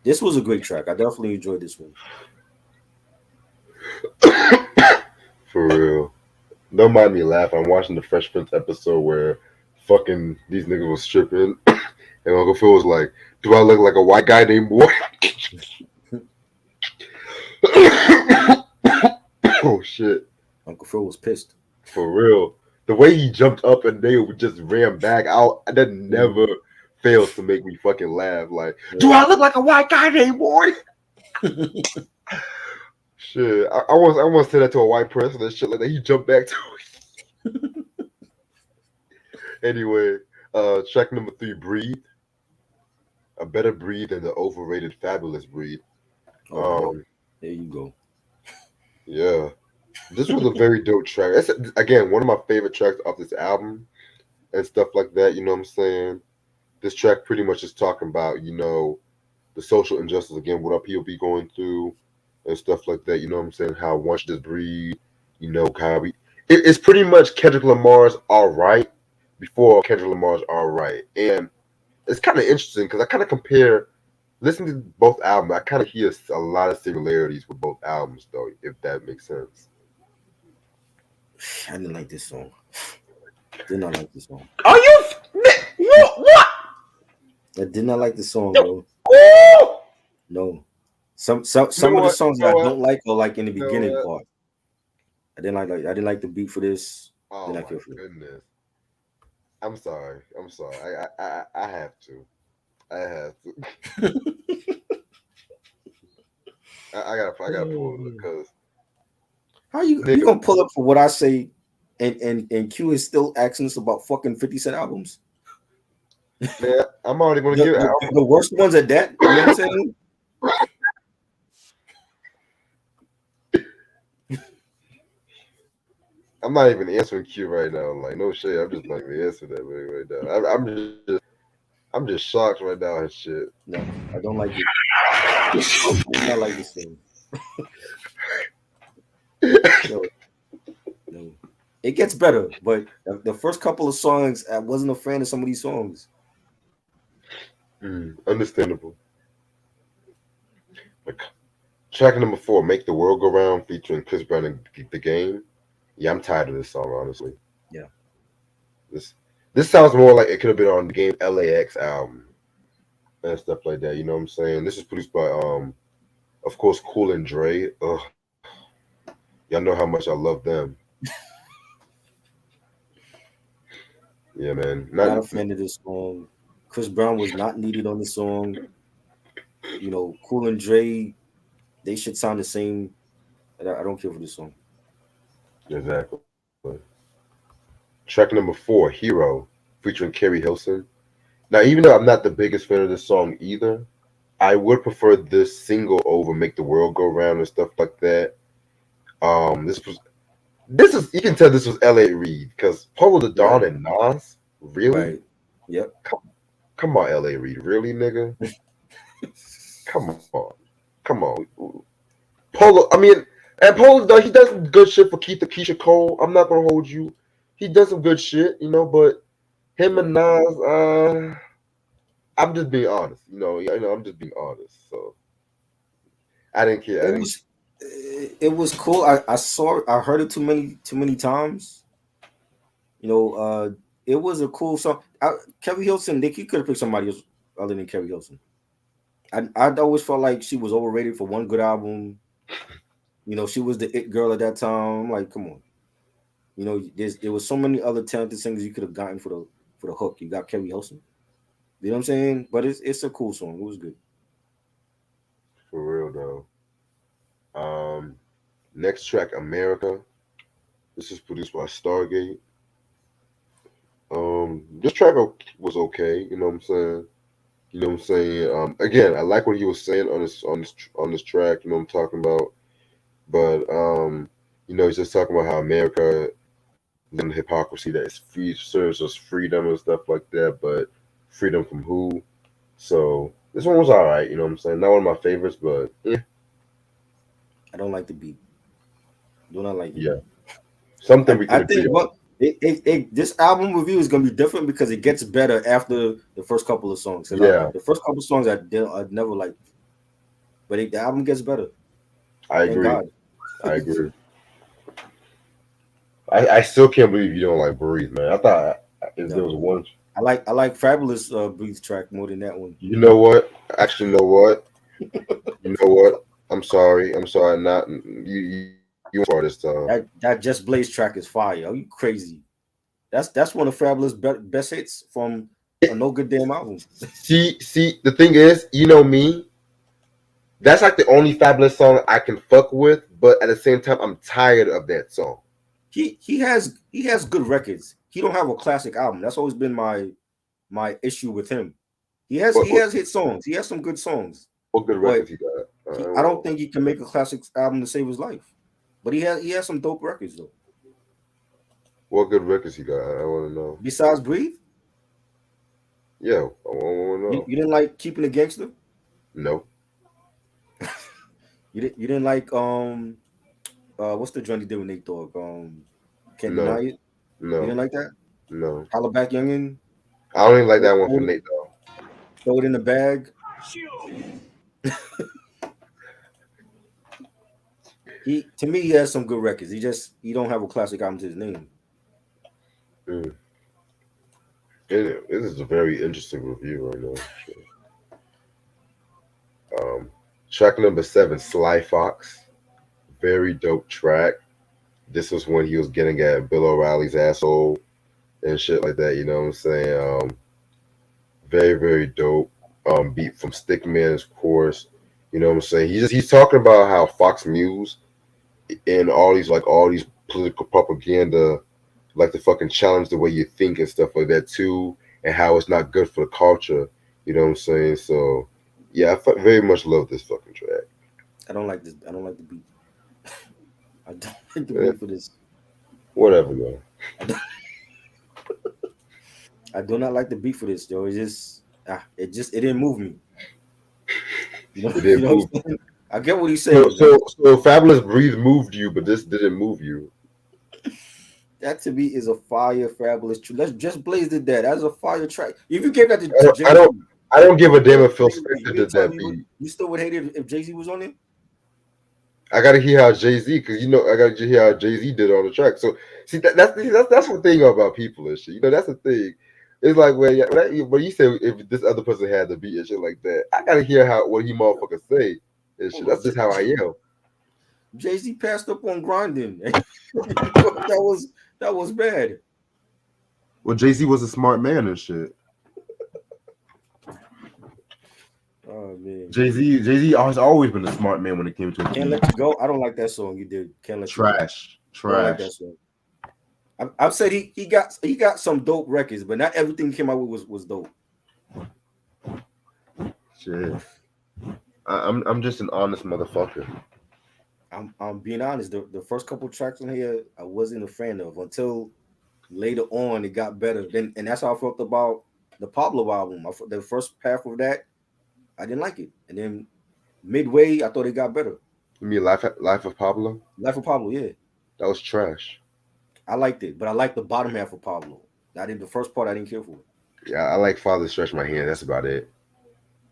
this was a great track. I definitely enjoyed this one. For real. Don't mind me laughing. I'm watching the Fresh Prince episode where fucking these niggas was stripping, and Uncle Phil was like, "Do I look like a white guy named Boy?" Oh shit. Uncle Phil was pissed. For real. The way he jumped up and they just ran back out, that never Mhm. fails to make me fucking laugh. Like, do Yeah. I look like a white guy named Boy? Shit. I want to say that to a white person and shit like that. He jumped back to it. Anyway, track number 3, Breathe. A better breed than the overrated fabulous breed. Oh well, Um, there you go. yeah. This was a very dope track. That's again one of my favorite tracks off this album and stuff like that. You know what I'm saying? This track pretty much is talking about, the social injustice again, what our people be going through and stuff like that. You know what I'm saying? How one should just breathe, how it's pretty much Kendrick Lamar's all right before Kendrick Lamar's all right. And it's kind of interesting because I kind of compare, listening to both albums, I kind of hear a lot of similarities with both albums, though, if that makes sense. I didn't like this song. Did not like this song. Are you? What? I did not like this song, bro. Oh! No. Some You know some of the what? songs You that know I what? don't like are like in the You know beginning what? part. I didn't like the beat for this. Oh Did not my care for it. goodness. I'm sorry. I'm sorry. I have to. I have to. I gotta pull it because How you nigga, gonna pull up for what I say, and Q is still asking us about fucking 50 Cent albums? man, I'm already gonna The, give. the, the worst ones at that. You know what I'm saying? I'm not even answering Q right now. Like no shit. I'm just not even answering that right now. I'm just shocked right now and shit. No, I don't like it. I do not like this song. No, no. It gets better, but the first couple of songs, I wasn't a fan of some of these songs. Understandable. Like, track number 4, "Make the World Go Round" featuring Chris Brown and The Game. Yeah, I'm tired of this song, honestly. Yeah, This this sounds more like it could have been on the Game LAX album and stuff like that. You know what I'm saying? This is produced by of course, Cool and Dre. Ugh, y'all know how much I love them. Yeah, man. not Not a fan of this song. Chris Brown was not needed on the song. You know, Cool and Dre, they should sound the same. I don't care for this song. exactly. Track number 4, "Hero," featuring Carrie Hilson. Now, even though I'm not the biggest fan of this song either, I would prefer this single over "Make the World Go Round" and stuff like that. This is you can tell this was L.A. Reid because Polo the Don Right, and Nas. Really? right. Yep. Come on, L.A. Reid. Really, nigga? Come on. Come on. Polo, I mean, and Polo, he does some good shit for Keisha Cole. I'm not gonna hold you. He does some good shit, but him Yeah. and Nas, I'm just being honest. I'm just being honest. So I didn't care. I It didn't. was it was cool. I heard it too many times. You know, it was a cool song. Kerry Hilson, they could have picked somebody else other than Kerry Hilson. I'd always felt like she was overrated for one good album. You know, she was the it girl at that time. I'm like, come on. You know, there was so many other talented singers you could have gotten for the hook. You got Kerry Hilson. You know what I'm saying? But it's a cool song. It was good. For real though. Um, Next track, "America." This is produced by Stargate. This track was okay. You know what I'm saying? You know what I'm saying? Again, I like what he was saying on this track. You know what I'm talking about? But he's just talking about how America lives in hypocrisy that is free serves us freedom and stuff like that. But freedom from who? So this one was all right. You know what I'm saying? Not one of my favorites, but yeah, I don't like the beat. Do not like it. yeah, something we I can agree think one on. This album review is gonna be different because it gets better after the first couple of songs. Because Yeah, the first couple of songs I never liked, but the album gets better. I Thank agree. God. I agree. I still can't believe you don't like Breathe, man. I thought if there No, was one, I like Fabulous Breathe track more than that one. you know what? Actually, know what? You know what? I'm sorry. I'm sorry. Not you went too far this time. That Just Blaze track is fire. Are you crazy? That's one of Fabulous best hits from a No Good Damn album. See, the thing is, you know me. That's like the only Fabulous song I can fuck with, but at the same time, I'm tired of that song. He has good records. He don't have a classic album. That's always been my issue with him. What He has hit songs. He has some good songs, what good but records he got? I don't think he can make a classic album to save his life. But he has some dope records though. What good records he got? I want to know. Besides Breathe, Yeah, I want to know. you didn't like Keeping the Gangster. No, You didn't like what's the joint he did with Nate Dogg? Can't Deny no, It. You no, didn't like that? no. Holla Back Youngin. I don't even like Throw, that one throw for it Nate though. throw it in the bag. He to me he has some good records. He don't have a classic album to his name. Mm. It is a very interesting review right now. Um, Track number 7, Sly Fox. Very dope track. This was when he was getting at Bill O'Reilly's asshole and shit like that. You know what I'm saying? Very very dope. Beat from Stickman, of course. You know what I'm saying? He's talking about how Fox Muse and all these political propaganda like to fucking challenge the way you think and stuff like that too, and how it's not good for the culture. You know what I'm saying? So yeah, very much love this fucking track. I don't like this. I don't like the beat. I don't like the Eh, beat for this. whatever, man. I, don't, I do not like the beat for this, Joe. It didn't move me. You know, It you didn't know what move. I'm saying? I get what he's So saying. so so Fabulous Breathe moved you, but this didn't move you. That to me is a fire fabulous. Let's just blaze it there. That's a fire track. If you gave that I to don't I Jay Z, don't I don't give a damn if Phil you Spector mean did tell that me beat. you still would hate it if Jay Z was on it? I gotta hear how Jay Z, because you know I gotta hear how Jay Z did on the track. So see that's the thing about people and shit. You know that's the thing. It's like when you say if this other person had the beat and shit like that, I gotta hear how what he motherfuckers say and shit. Hold on, That's just how I am. Jay Z passed up on grinding. That was bad. Well, Jay Z was a smart man and shit. Oh man, Jay Z has always been a smart man when it came to a Can't beat. Let You Go. I don't like that song. You did Can't Let You Go. Trash, I don't like trash. that song. I've said he got some dope records, but not everything he came out with was dope. Shit. I'm just an honest motherfucker. I'm being honest. The first couple tracks on here I wasn't a fan of until later on it got better. Then and that's how I felt about the Pablo album. The first half of that I didn't like it, and then midway I thought it got better. You mean Life of Pablo? Life of Pablo, yeah, That was trash. I liked it, but I liked the bottom half of Pablo. I did the first part I didn't care for. Yeah, I like Father Stretch My Hand. That's about it.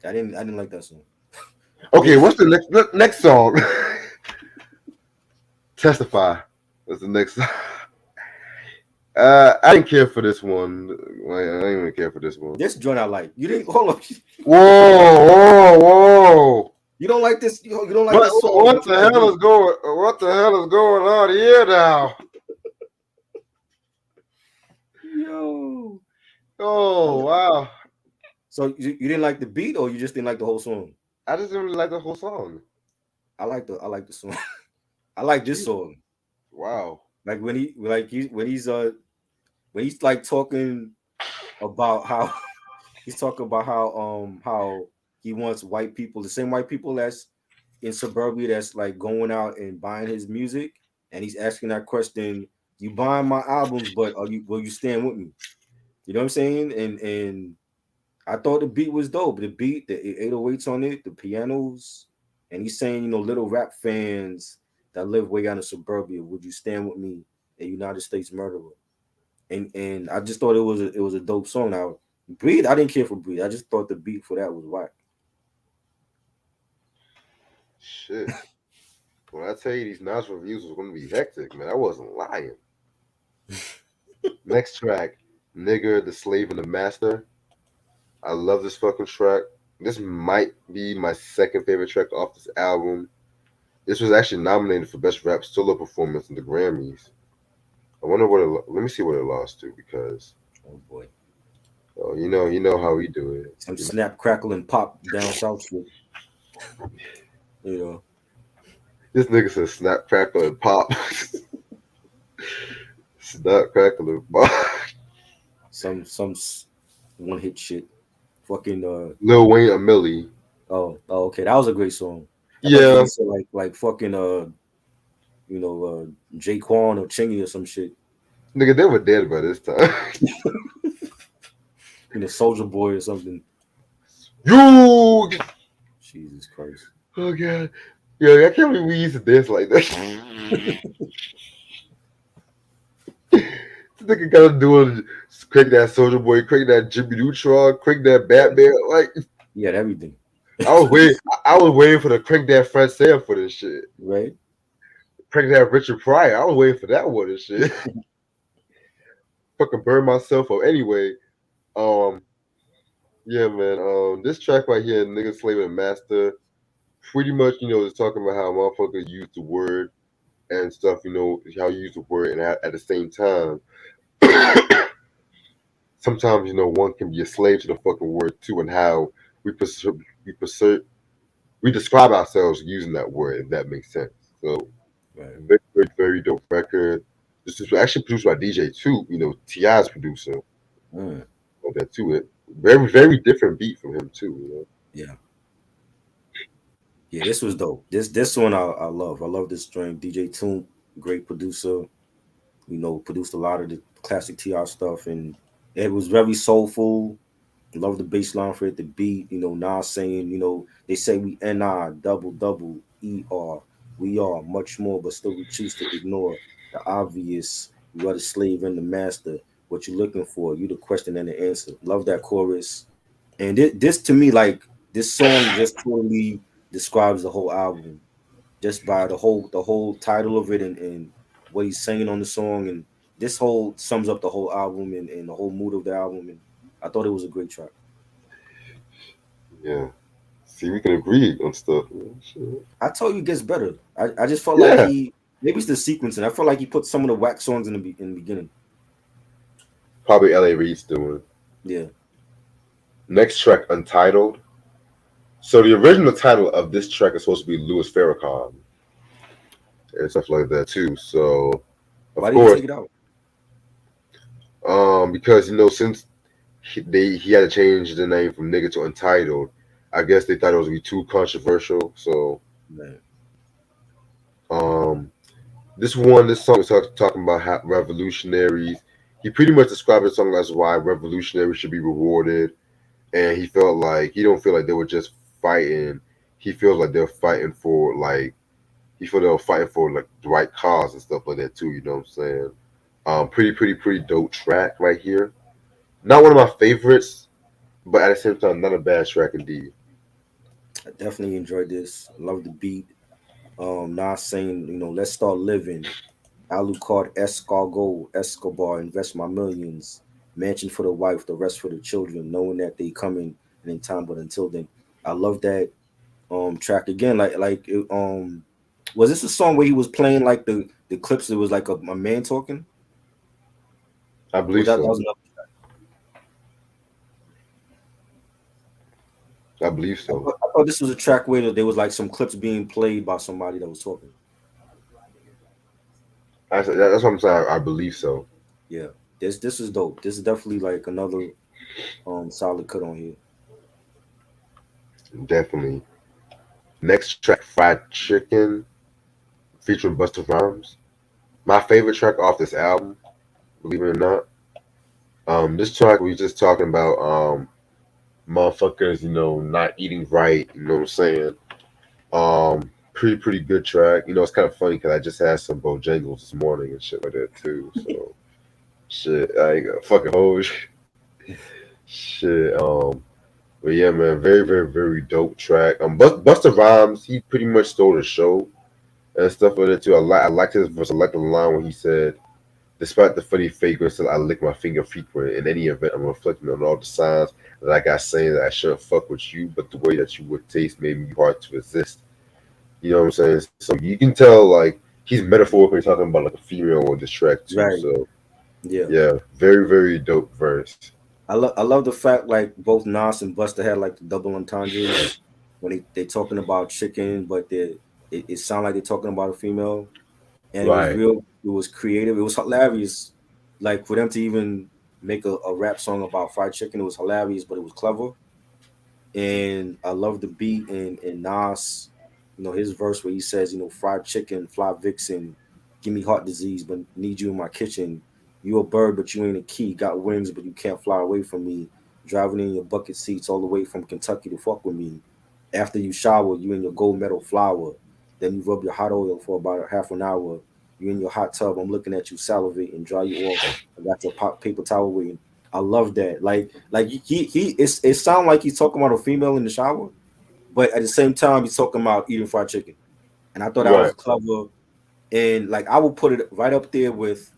I didn't like that song. Okay, what's the next song? Testify. That's the next. I didn't care for this one. I didn't even care for this one. This joint I like. You didn't hold up. Whoa, whoa, whoa! You don't like this. You don't like this song. What the hell is going? What the hell is going on here now? Yo. Oh wow! So you didn't like the beat, or you just didn't like the whole song? I just didn't really like the whole song. I like the song. I like this song. Wow. Like when he's like talking about how he's talking about how he wants white people, the same white people that's in suburbia that's like going out and buying his music, and he's asking that question: "You buying my albums, but will you stand with me?" You know what I'm saying? And I thought the beat was dope. The beat, the 808s on it, the pianos, and he's saying, little rap fans that live way out in suburbia, would you stand with me, a United States murderer? and I just thought it was a dope song. Now, Breathe, I didn't care for Breathe. I just thought the beat for that was whack. Shit. When I tell you these Nas reviews was gonna be hectic, man, I wasn't lying. Next track, Nigger, the Slave and the Master. I love this fucking track. This might be my second favorite track off this album. This was actually nominated for Best Rap Solo Performance in the Grammys. I wonder what it, let me see what it lost to because Oh boy, you know how we do it. some snap, crackle, and pop down south shit. You know, This nigga says snap, crackle, and pop. Snap, crackle, and pop. some one hit shit. Fucking Lil Wayne and Millie. okay, that was a great song. I thought you were Yeah, gonna say like fucking Jaquan or Chingy or some shit. nigga, they were dead by this time. Soldier Boy or something. You. Jesus Christ. Oh god. Yeah, I can't believe we used to dance like that. This nigga gotta do it. Crank that Soldier Boy, crank that Jimmy Neutron, crank that Batman. Like He had everything. I was waiting for the crank that Fred Sam for this shit. Right? Crank that Richard Pryor. I was waiting for that one and shit. Fucking burn myself up. Anyway, um, yeah, man. This track right here, Nigga Slave and Master, pretty much, is talking about how motherfuckers use the word and stuff, how you use the word and at the same time. Sometimes, one can be a slave to the fucking word too, and how we we pursue, we describe ourselves using that word, if that makes sense. So, Right. very, very, very dope record. This is actually produced by DJ Two, Ti's producer. Mm, That too. It very, very different beat from him too. yeah. Yeah, this was dope. This one I love. I love this joint. DJ Toon, great producer. Produced a lot of the classic TR stuff, and it was very soulful. Love the bass line for it, the beat. Nas saying, they say we NI double double ER. We are much more, but still we choose to ignore the obvious. You are the slave and the master. What you looking for? You the question and the answer. Love that chorus. And this to me, like this song just totally describes the whole album just by the whole title of it and what he's saying on the song, and this whole sums up the whole album and the whole mood of the album, and I thought it was a great track. Yeah. See, we can agree on stuff. Man. Shit. I told you it gets better. I just felt like Yeah. he maybe it's the sequencing. I felt like he put some of the whack songs in the beginning. Probably L.A. Reid's doing. Yeah. Next track, Untitled. So the original title of this track is supposed to be Louis Farrakhan and stuff like that too. So Why of did he course, take it out? because since he had to change the name from nigga to Untitled, I guess they thought it was gonna be too controversial. So Man. um, this song is talking about how revolutionaries. He pretty much described the song as why revolutionaries should be rewarded, and he felt like he don't feel like they were just fighting. He feels like they're fighting for he felt they were fighting for like the right cause and stuff like that too. You know what I'm saying? Pretty dope track right here. Not one of my favorites, but at the same time, not a bad track indeed. I definitely enjoyed this. Love the beat. Nas saying, let's start living. Alucard, Escargot, Escobar, invest my millions. Mansion for the wife, the rest for the children, knowing that they coming and in time, but until then. I love that track again. Was this a song where he was playing like the clips? It was like a man talking. I Or believe that so. was another. I believe so. I thought this was a track where there was like some clips being played by somebody that was talking. That's what I'm saying. I believe so. Yeah, this is dope. This is definitely like another solid cut on here. Definitely. Next track, Fried Chicken, featuring Busta Rhymes. My favorite track off this album, believe it or not. This track we just talking about motherfuckers, not eating right, you know what I'm saying? Pretty good track. It's kind of funny because I just had some Bojangles this morning and shit like that too. So Shit, I ain't gonna fucking hold you. Shit. But yeah, man, very, very, very dope track. Busta Rhymes, he pretty much stole the show and stuff like that too. I like his verse. I like the line when he said, "Despite the funny fragrance that I lick my finger frequent. In any event, I'm reflecting on all the signs that I got saying that I shouldn't fuck with you, but the way that you would taste made me hard to resist." You know what I'm saying? So you can tell like he's metaphorically talking about like a female on this track too. Right. So Yeah. yeah, very, very dope verse. I love the fact like both Nas and Busta had like the double entendres when they talking about chicken, but it sound like they're talking about a female, and it was Right. real. It was creative. It was hilarious, like for them to even make a rap song about fried chicken. It was hilarious, but it was clever. And I love the beat and Nas, his verse where he says, fried chicken, fly vixen, give me heart disease, but need you in my kitchen. You a bird, but you ain't a key. Got wings, but you can't fly away from me. Driving in your bucket seats all the way from Kentucky to fuck with me. After you shower, you in your gold medal flower. Then you rub your hot oil for about a half an hour. You in your hot tub. I'm looking at you salivate and dry you off. I got your paper towel waiting. I love that. Like it sounds like he's talking about a female in the shower, but at the same time he's talking about eating fried chicken. And I thought that was Right. clever. And like I would put it right up there with,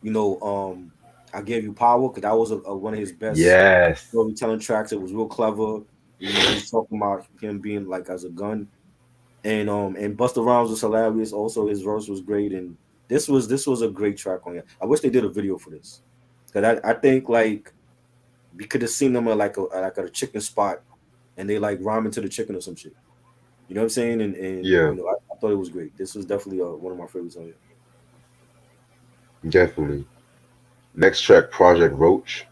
you know, um, I Gave You Power because that was one of his best Yes. storytelling tracks. It was real clever. He's talking about him being like as a gun. And Busta Rhymes was hilarious. Also, his verse was great. And this was a great track on here. I wish they did a video for this. Cause I think like we could have seen them at a chicken spot and they like rhyming to the chicken or some shit. You know what I'm saying? And Yeah, I thought it was great. This was definitely one of my favorites on here. definitely. Next track, Project Roach.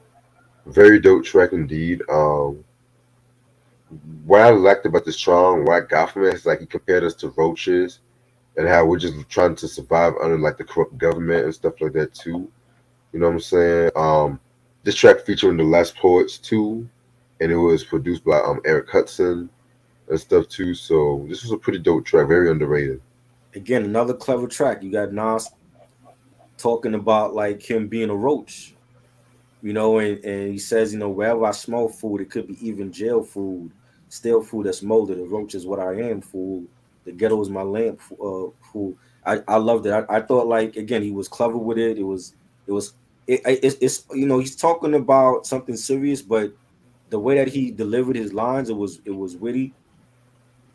Very dope track indeed. What I liked about this song, what I got from it is like he compared us to roaches and how we're just trying to survive under like the corrupt government and stuff like that too. You know what I'm saying? This track featuring the Last Poets too, and it was produced by Eric Hudson and stuff too. So this was a pretty dope track, very underrated. Again, another clever track. You got Nas talking about like him being a roach, and he says, wherever I smell food, it could be even jail food, stale food that's molded. The roach is what I am, fool. The ghetto is my lamp, fool. I loved it. I thought like again he was clever with it. It was it's he's talking about something serious, but the way that he delivered his lines, it was witty,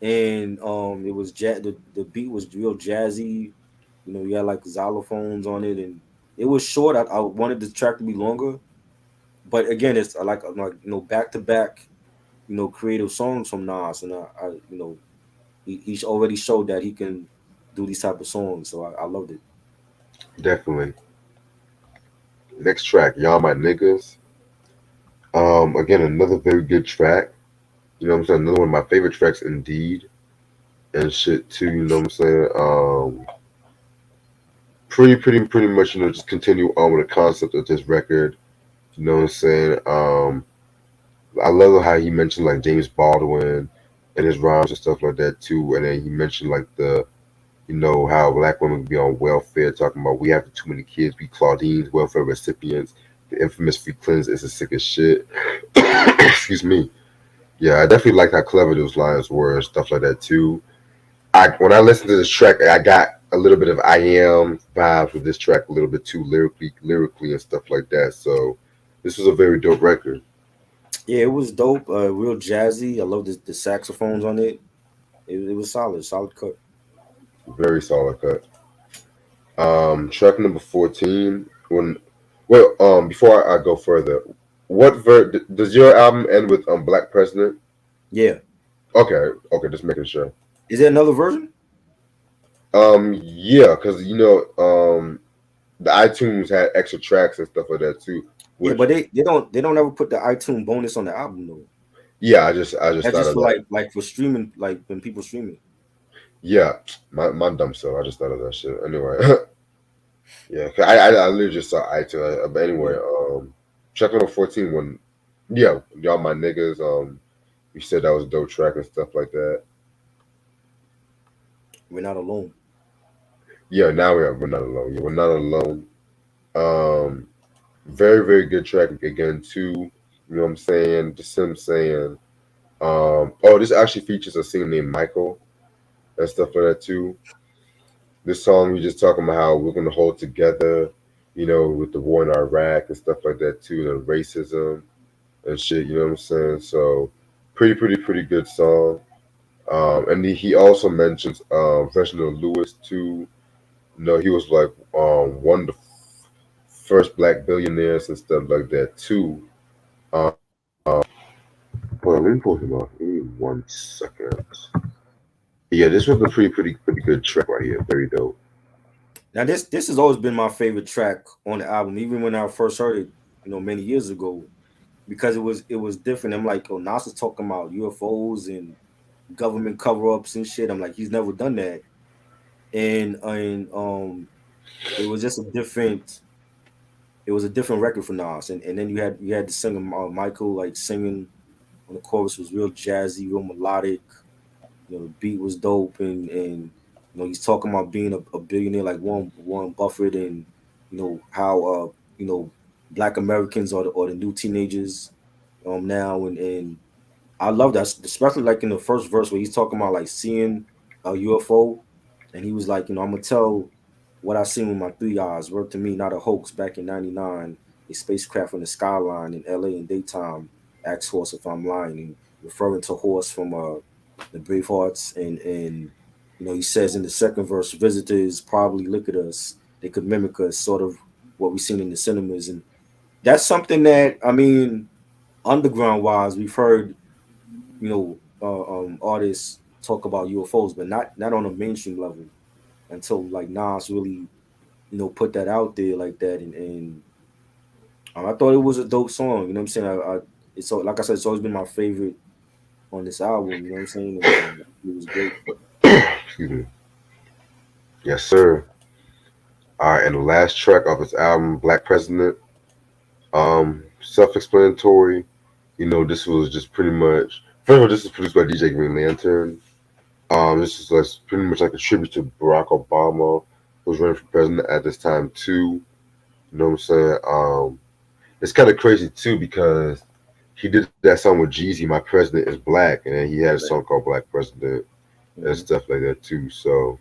and it was the beat was real jazzy. You had like xylophones on it, and it was short. I wanted the track to be longer, but again, it's like back to back, creative songs from Nas, and he's already showed that he can do these type of songs, so I loved it. Definitely. Next track, Y'all My Niggas. Again, another very good track. You know what I'm saying? Another one of my favorite tracks indeed. And shit too, you know what I'm saying? Pretty much, just continue on with the concept of this record. You know what I'm saying? I love how he mentioned like James Baldwin and his rhymes and stuff like that too. And then he mentioned like how black women be on welfare, talking about we have too many kids, we Claudines, welfare recipients. The infamous free cleanse is the sickest shit. Excuse me. Yeah, I definitely like how clever those lines were and stuff like that too. When I listened to this track, I got a little bit of I am vibes with this track, a little bit too lyrically and stuff like that. So this was a very dope record. Yeah, it was dope, real jazzy. I love the saxophones on it. It was solid cut. Very solid cut. Track number 14. Before I go further, does your album end with Black President? Yeah, Okay, okay, just making sure. is there another version? Yeah, because the iTunes had extra tracks and stuff like that too. Yeah, Which but they don't ever put the iTunes bonus on the album though. yeah, I just That's thought just of for that. like for streaming, like when people stream it. Yeah, my dumb self. I just thought of that shit. Anyway, yeah, 'cause I literally just saw iTunes. But anyway, Yeah, track number 14 when yeah, y'all my niggas. You said that was a dope track and stuff like that. we're not alone. Yeah, now we're not alone. Yeah, we're not alone. Um, Very, very good track again too. You know what I'm saying? Just him saying, oh, this actually features a singer named Michael and stuff like that too. This song we just talking about how we're gonna hold together, with the war in Iraq and stuff like that too, and racism and shit. You know what I'm saying? So, pretty good song. And he also mentions Reginald Lewis too. He was like one of the first black billionaires and stuff like that too. Um, Hold on, let me pull him up. Give me 1 second. Yeah, this was a pretty good track right here. Very dope. Now this has always been my favorite track on the album, even when I first heard it, many years ago, because it was different. I'm like, oh, Nas is talking about UFOs and government cover ups and shit. I'm like, he's never done that, and it was just a different. It was a different record for Nas, and then you had the singer Michael like singing on the chorus was real jazzy, real melodic. The beat was dope, and he's talking about being a billionaire like Warren Buffett, and how Black Americans are the new teenagers now, and I love that, especially like in the first verse where he's talking about like seeing a UFO, and he was like, I'm gonna tell what I seen with my 3 eyes. Word to me, not a hoax. Back in '99, a spacecraft in the skyline in LA in daytime. Asked Horse if I'm lying, and referring to Horse from the Bravehearts, and he says in the second verse, visitors probably look at us. They could mimic us, sort of what we've seen in the cinemas, and that's something that I mean, underground wise, we've heard artists talk about UFOs, but not on a mainstream level until like Nas really put that out there like that, and I thought it was a dope song. You know what I'm saying? It's so like I said, it's always been my favorite on this album. You know what I'm saying? And it was great. Excuse me. Yes, sir. All right, and the last track of his album, Black President. Self-explanatory. This was just pretty much. First of all, this is produced by DJ Green Lantern. This is like pretty much like a tribute to Barack Obama, who was running for president at this time too. You know what I'm saying? It's kind of crazy too because he did that song with Jeezy, "My President is Black," and then he had a Right. song called "Black President" and Mhm. stuff like that too. So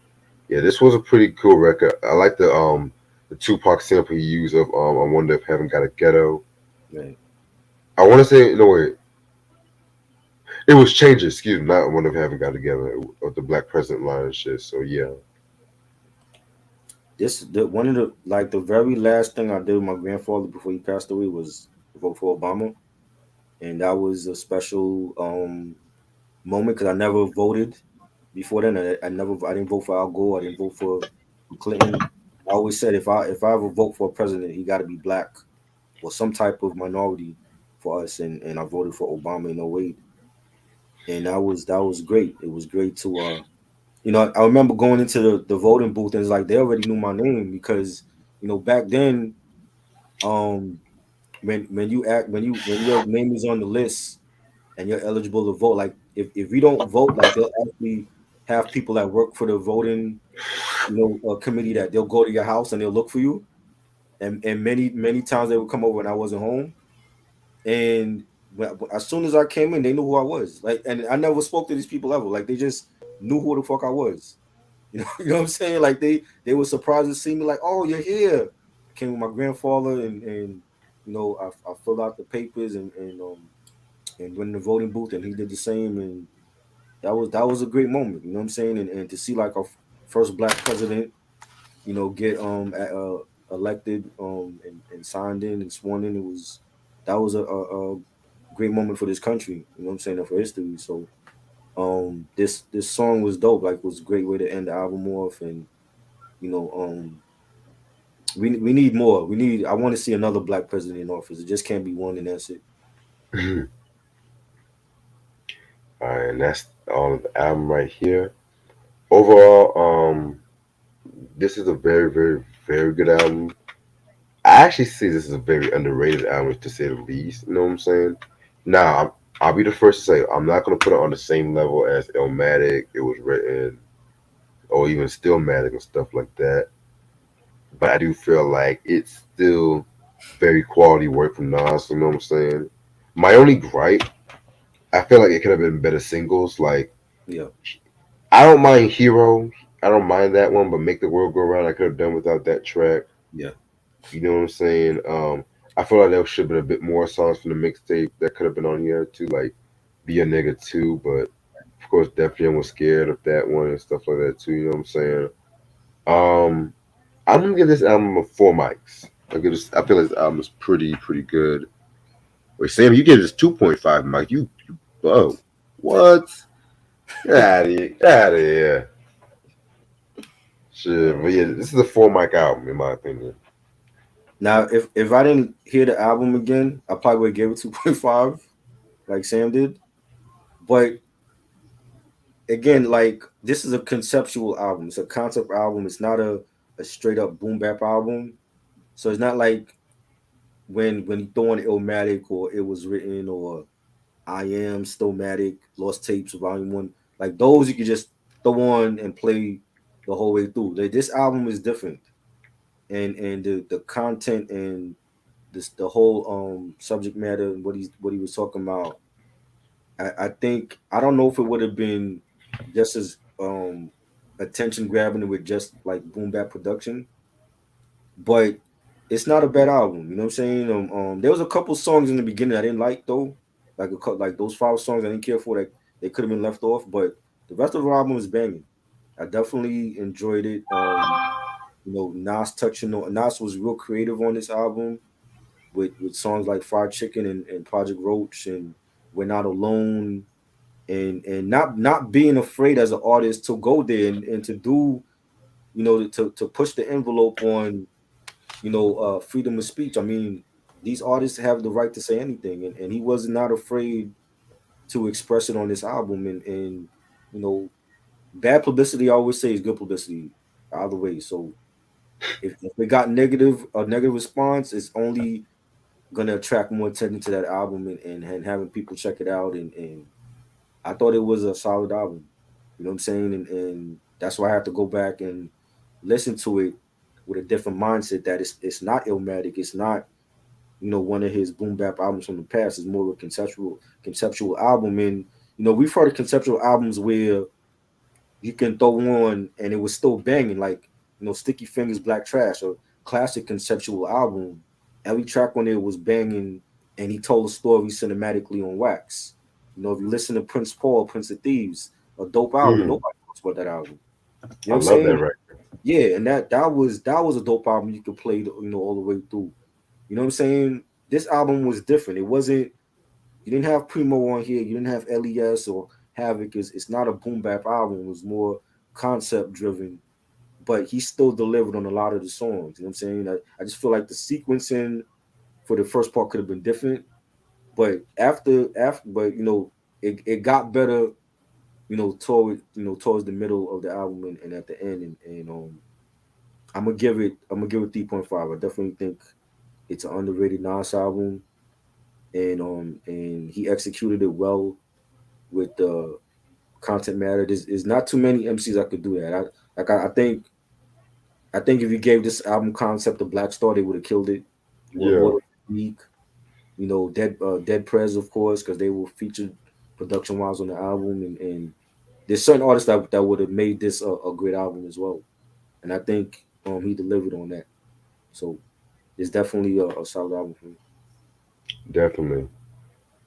yeah, this was a pretty cool record. I like the Tupac sample he used of "I Wonder If Heaven Got a Ghetto." Right. I want to say no wait, it was Changes. Excuse me, not "I Wonder If Heaven Got Together" of the Black President line and shit. So yeah. One of the very last thing I did with my grandfather before he passed away was vote for Obama, and that was a special moment because I never voted before then. I didn't vote for Al Gore. I didn't vote for Clinton. I always said if I ever vote for a president, he got to be black or some type of minority for us. And I voted for Obama in '08, and that was great. It was great to I remember going into the voting booth and it's like they already knew my name because back then when your name is on the list and you're eligible to vote, like if you don't vote, like they'll actually have people that work for the voting committee that they'll go to your house and they'll look for you, and many times they would come over and I wasn't home, and as soon as I came in they knew who I was, like, and I never spoke to these people ever, like they just knew who the fuck I was. You know what I'm saying? Like they were surprised to see me, like, oh, you're here. I came with my grandfather, and I filled out the papers and went in the voting booth, and he did the same, and that was a great moment. You know what I'm saying? And to see like our first black president, get elected and signed in and sworn in, that was a great moment for this country. You know what I'm saying? And for history. So this song was dope. Like, it was a great way to end the album off, and you know um we need more. I want to see another black president in office. It just can't be one and that's it. All right, and that's all of the album right here. Overall, this is a very, very, very good album. I actually see this as a very underrated album, to say the least. You know what I'm saying? Now, I'll be the first to say I'm not gonna put it on the same level as Illmatic. It was written, or even Stillmatic and stuff like that. But I do feel like it's still very quality work from Nas. You know what I'm saying? My only gripe, I feel like it could have been better singles. Like Yeah, I don't mind Hero, I don't mind that one, but Make the World Go Round, I could have done without that track. yeah. You know what I'm saying? I feel like there should have been a bit more songs from the mixtape that could have been on here too, like Be a Nigga too. But of course, Def Jam was scared of that one and stuff like that too. You know what I'm saying? Um, I'm gonna give this album a 4 mics. I give this. I feel like this album is pretty good. Wait, Sam, you gave this 2.5 mic. You oh, what? Get out of here! Get out of here! Shit, but yeah, this is a 4 mic album in my opinion. Now, if I didn't hear the album again, I probably would give it 2.5, like Sam did. But again, like this is a conceptual album. It's a concept album. It's not a straight up boom bap album. So it's not like when you throw on Illmatic or It Was Written or I Am Stillmatic, Lost Tapes, Volume One. Like those you could just throw on and play the whole way through. Like, this album is different. And the content and this the whole subject matter and what he was talking about. I think I don't know if it would have been just as attention grabbing with just like boom bap production, but it's not a bad album. You know what I'm saying? There was a couple songs in the beginning I didn't like though, like like those 5 songs I didn't care for that they could have been left off, but the rest of the album is banging. I definitely enjoyed it. Nas was real creative on this album with songs like Fried Chicken and Project Roach and We're Not Alone and not being afraid as an artist to go there and to do to push the envelope on freedom of speech. I mean, these artists have the right to say anything, and he was not afraid to express it on this album. And you know, bad publicity, I always say, is good publicity either way. So if it got a negative response, it's only gonna attract more attention to that album and having people check it out. And I thought it was a solid album. You know what I'm saying? And that's why I have to go back and listen to it with a different mindset that it's not Illmatic. It's not, one of his boom bap albums from the past. It's more of a conceptual album. And, we've heard of conceptual albums where you can throw on and it was still banging, like, Sticky Fingers, Black Trash, a classic conceptual album. Every track on it was banging and he told a story cinematically on wax. If you listen to Prince Paul, Prince of Thieves, a dope album. Mm, Nobody talks about that album. You know I what I'm love that saying? record. Yeah, and that was a dope album you could play, all the way through. You know what I'm saying? This album was different. It wasn't. You didn't have Primo on here. You didn't have Les or Havoc. It's not a boom bap album. It was more concept driven, but he still delivered on a lot of the songs. You know what I'm saying? I just feel like the sequencing for the first part could have been different, but but it got better. Towards the middle of the album and at the end, and I'm gonna give it 3.5. I definitely think it's an underrated Nas album, and he executed it well with the content matter. There's not too many MCs that could do that. I think if you gave this album concept to Black Star, they would have killed it. Yeah, What Week, Dead Prez, of course, because they were featured production wise on the album, and there's certain artists that would have made this a great album as well. And I think he delivered on that. So it's definitely a solid album for me. definitely.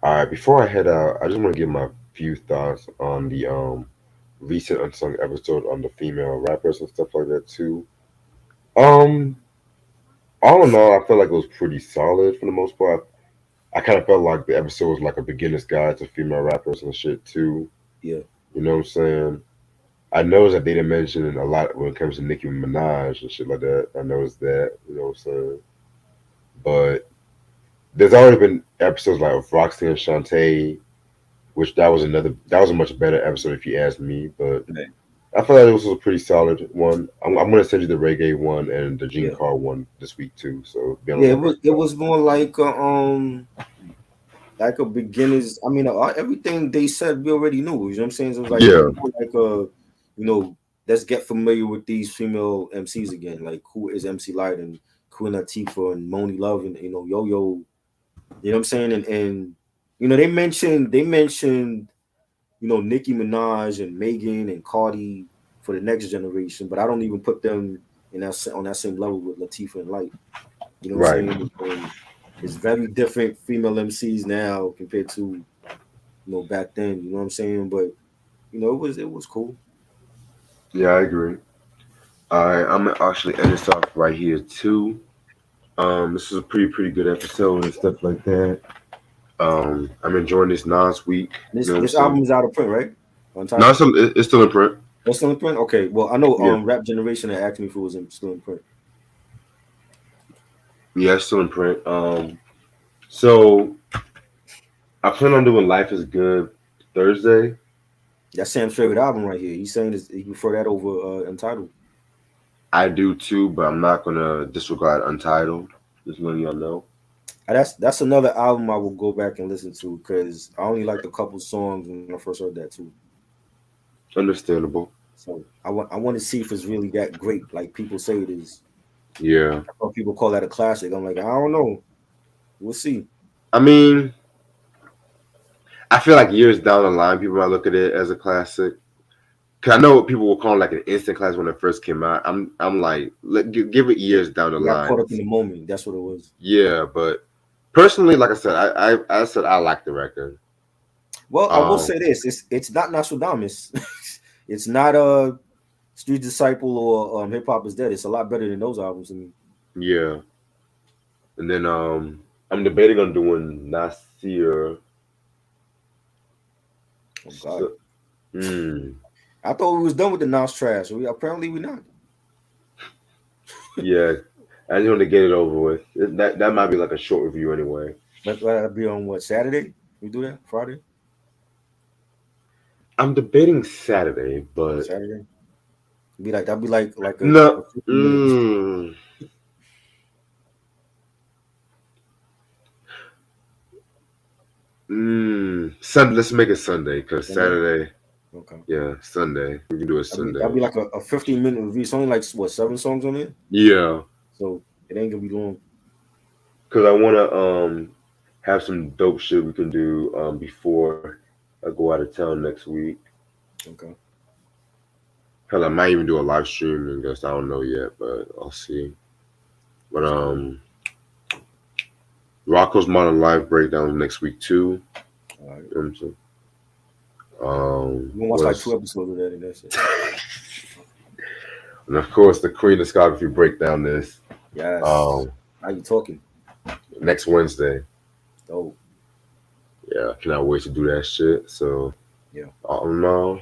All right, before I head out, I just want to give my few thoughts on the recent unsung episode on the female rappers and stuff like that too. Um, all in all, I felt like it was pretty solid for the most part. I kind of felt like the episode was like a beginner's guide to female rappers and shit too. Yeah, You know what I'm saying? I noticed that they didn't mention a lot when it comes to Nicki Minaj and shit like that. I noticed that. You know what I'm saying? But there's already been episodes like of Roxy and Shantae, which that was a much better episode if you ask me. But man. I feel like this was a pretty solid one. I'm gonna send you the reggae one and the Gene Yeah, Carr one this week too. So be on the yeah. It lookout was it for was more like a beginner's. I mean, everything they said we already knew. You know what I'm saying? So it was that. like Yeah, more like let's get familiar with these female MCs again. Like who is MC Light and Queen Latifah and Moni Love and Yo Yo. You know what I'm saying? And they mentioned Nicki Minaj and Megan and Cardi for the next generation, but I don't even put them on that same level with Latifah and Light. You know what I'm Right. saying? And it's very different female MCs now compared to back then. You know what I'm saying? But it was cool. Yeah, I agree. I'm gonna actually end this off right here too. This is a pretty good episode and stuff like that. I'm enjoying this Nas week. You This know what I'm this saying? album is out of print, right? No, Untitled. it's still in print. That's still in print. Okay. Well, I know Yeah, Rap Generation had asked me if it was still in print. yeah, it's still in print. So I plan on doing Life is Good Thursday. That's Sam's favorite album right here. He's saying he prefer that over Untitled. I do too, but I'm not gonna disregard Untitled. Just letting y'all know. That's another album I will go back and listen to because I only liked a couple songs when I first heard that too. Understandable. So I want to see if it's really that great, like people say it is. Yeah. Or people call that a classic. I'm like, I don't know. We'll see. I mean, I feel like years down the line, people might look at it as a classic. Cause I know what people will call like an instant classic when it first came out. I'm like, give it years down the We got caught line. up in the moment. That's what it was. Yeah, but personally, like I said, I said I like the record. Well, I will Um, say this: it's not Nostradamus. It's not Street Disciple or Hip Hop is Dead. It's a lot better than those albums to me. yeah, and then I'm debating on doing Nasir. Oh God, Mm, I thought we was done with the Nas trash. We not. yeah, I just want to get it over with. That might be like a short review anyway. That'll be on what, Saturday? We do that Friday, I'm debating Saturday, but Saturday. Be like that'd be like a no. 50-minute. Sunday. Let's make it Sunday because Sunday. Saturday. Okay. Yeah, Sunday. We can do it That'd be Sunday. like a 15-minute review. It's only like what, 7 songs on it, Yeah, so it ain't gonna be long. because I want to have some dope shit we can do before I go out of town next week. Okay. Hell, I might even do a live stream. I guess I don't know yet, but I'll see. But Rocco's Modern Life breakdown next week too. All right. You know what I'm saying? You gonna watch like 2 episodes of that and that's it. And of course, the Queen discography breakdown this Yes. How you talking? next Wednesday. Oh, Yeah, I cannot wait to do that shit. So, yeah. hope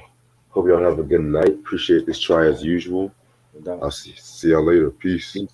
y'all have a good night. Appreciate this try as usual. No doubt. I'll see y'all later. Peace. Peace.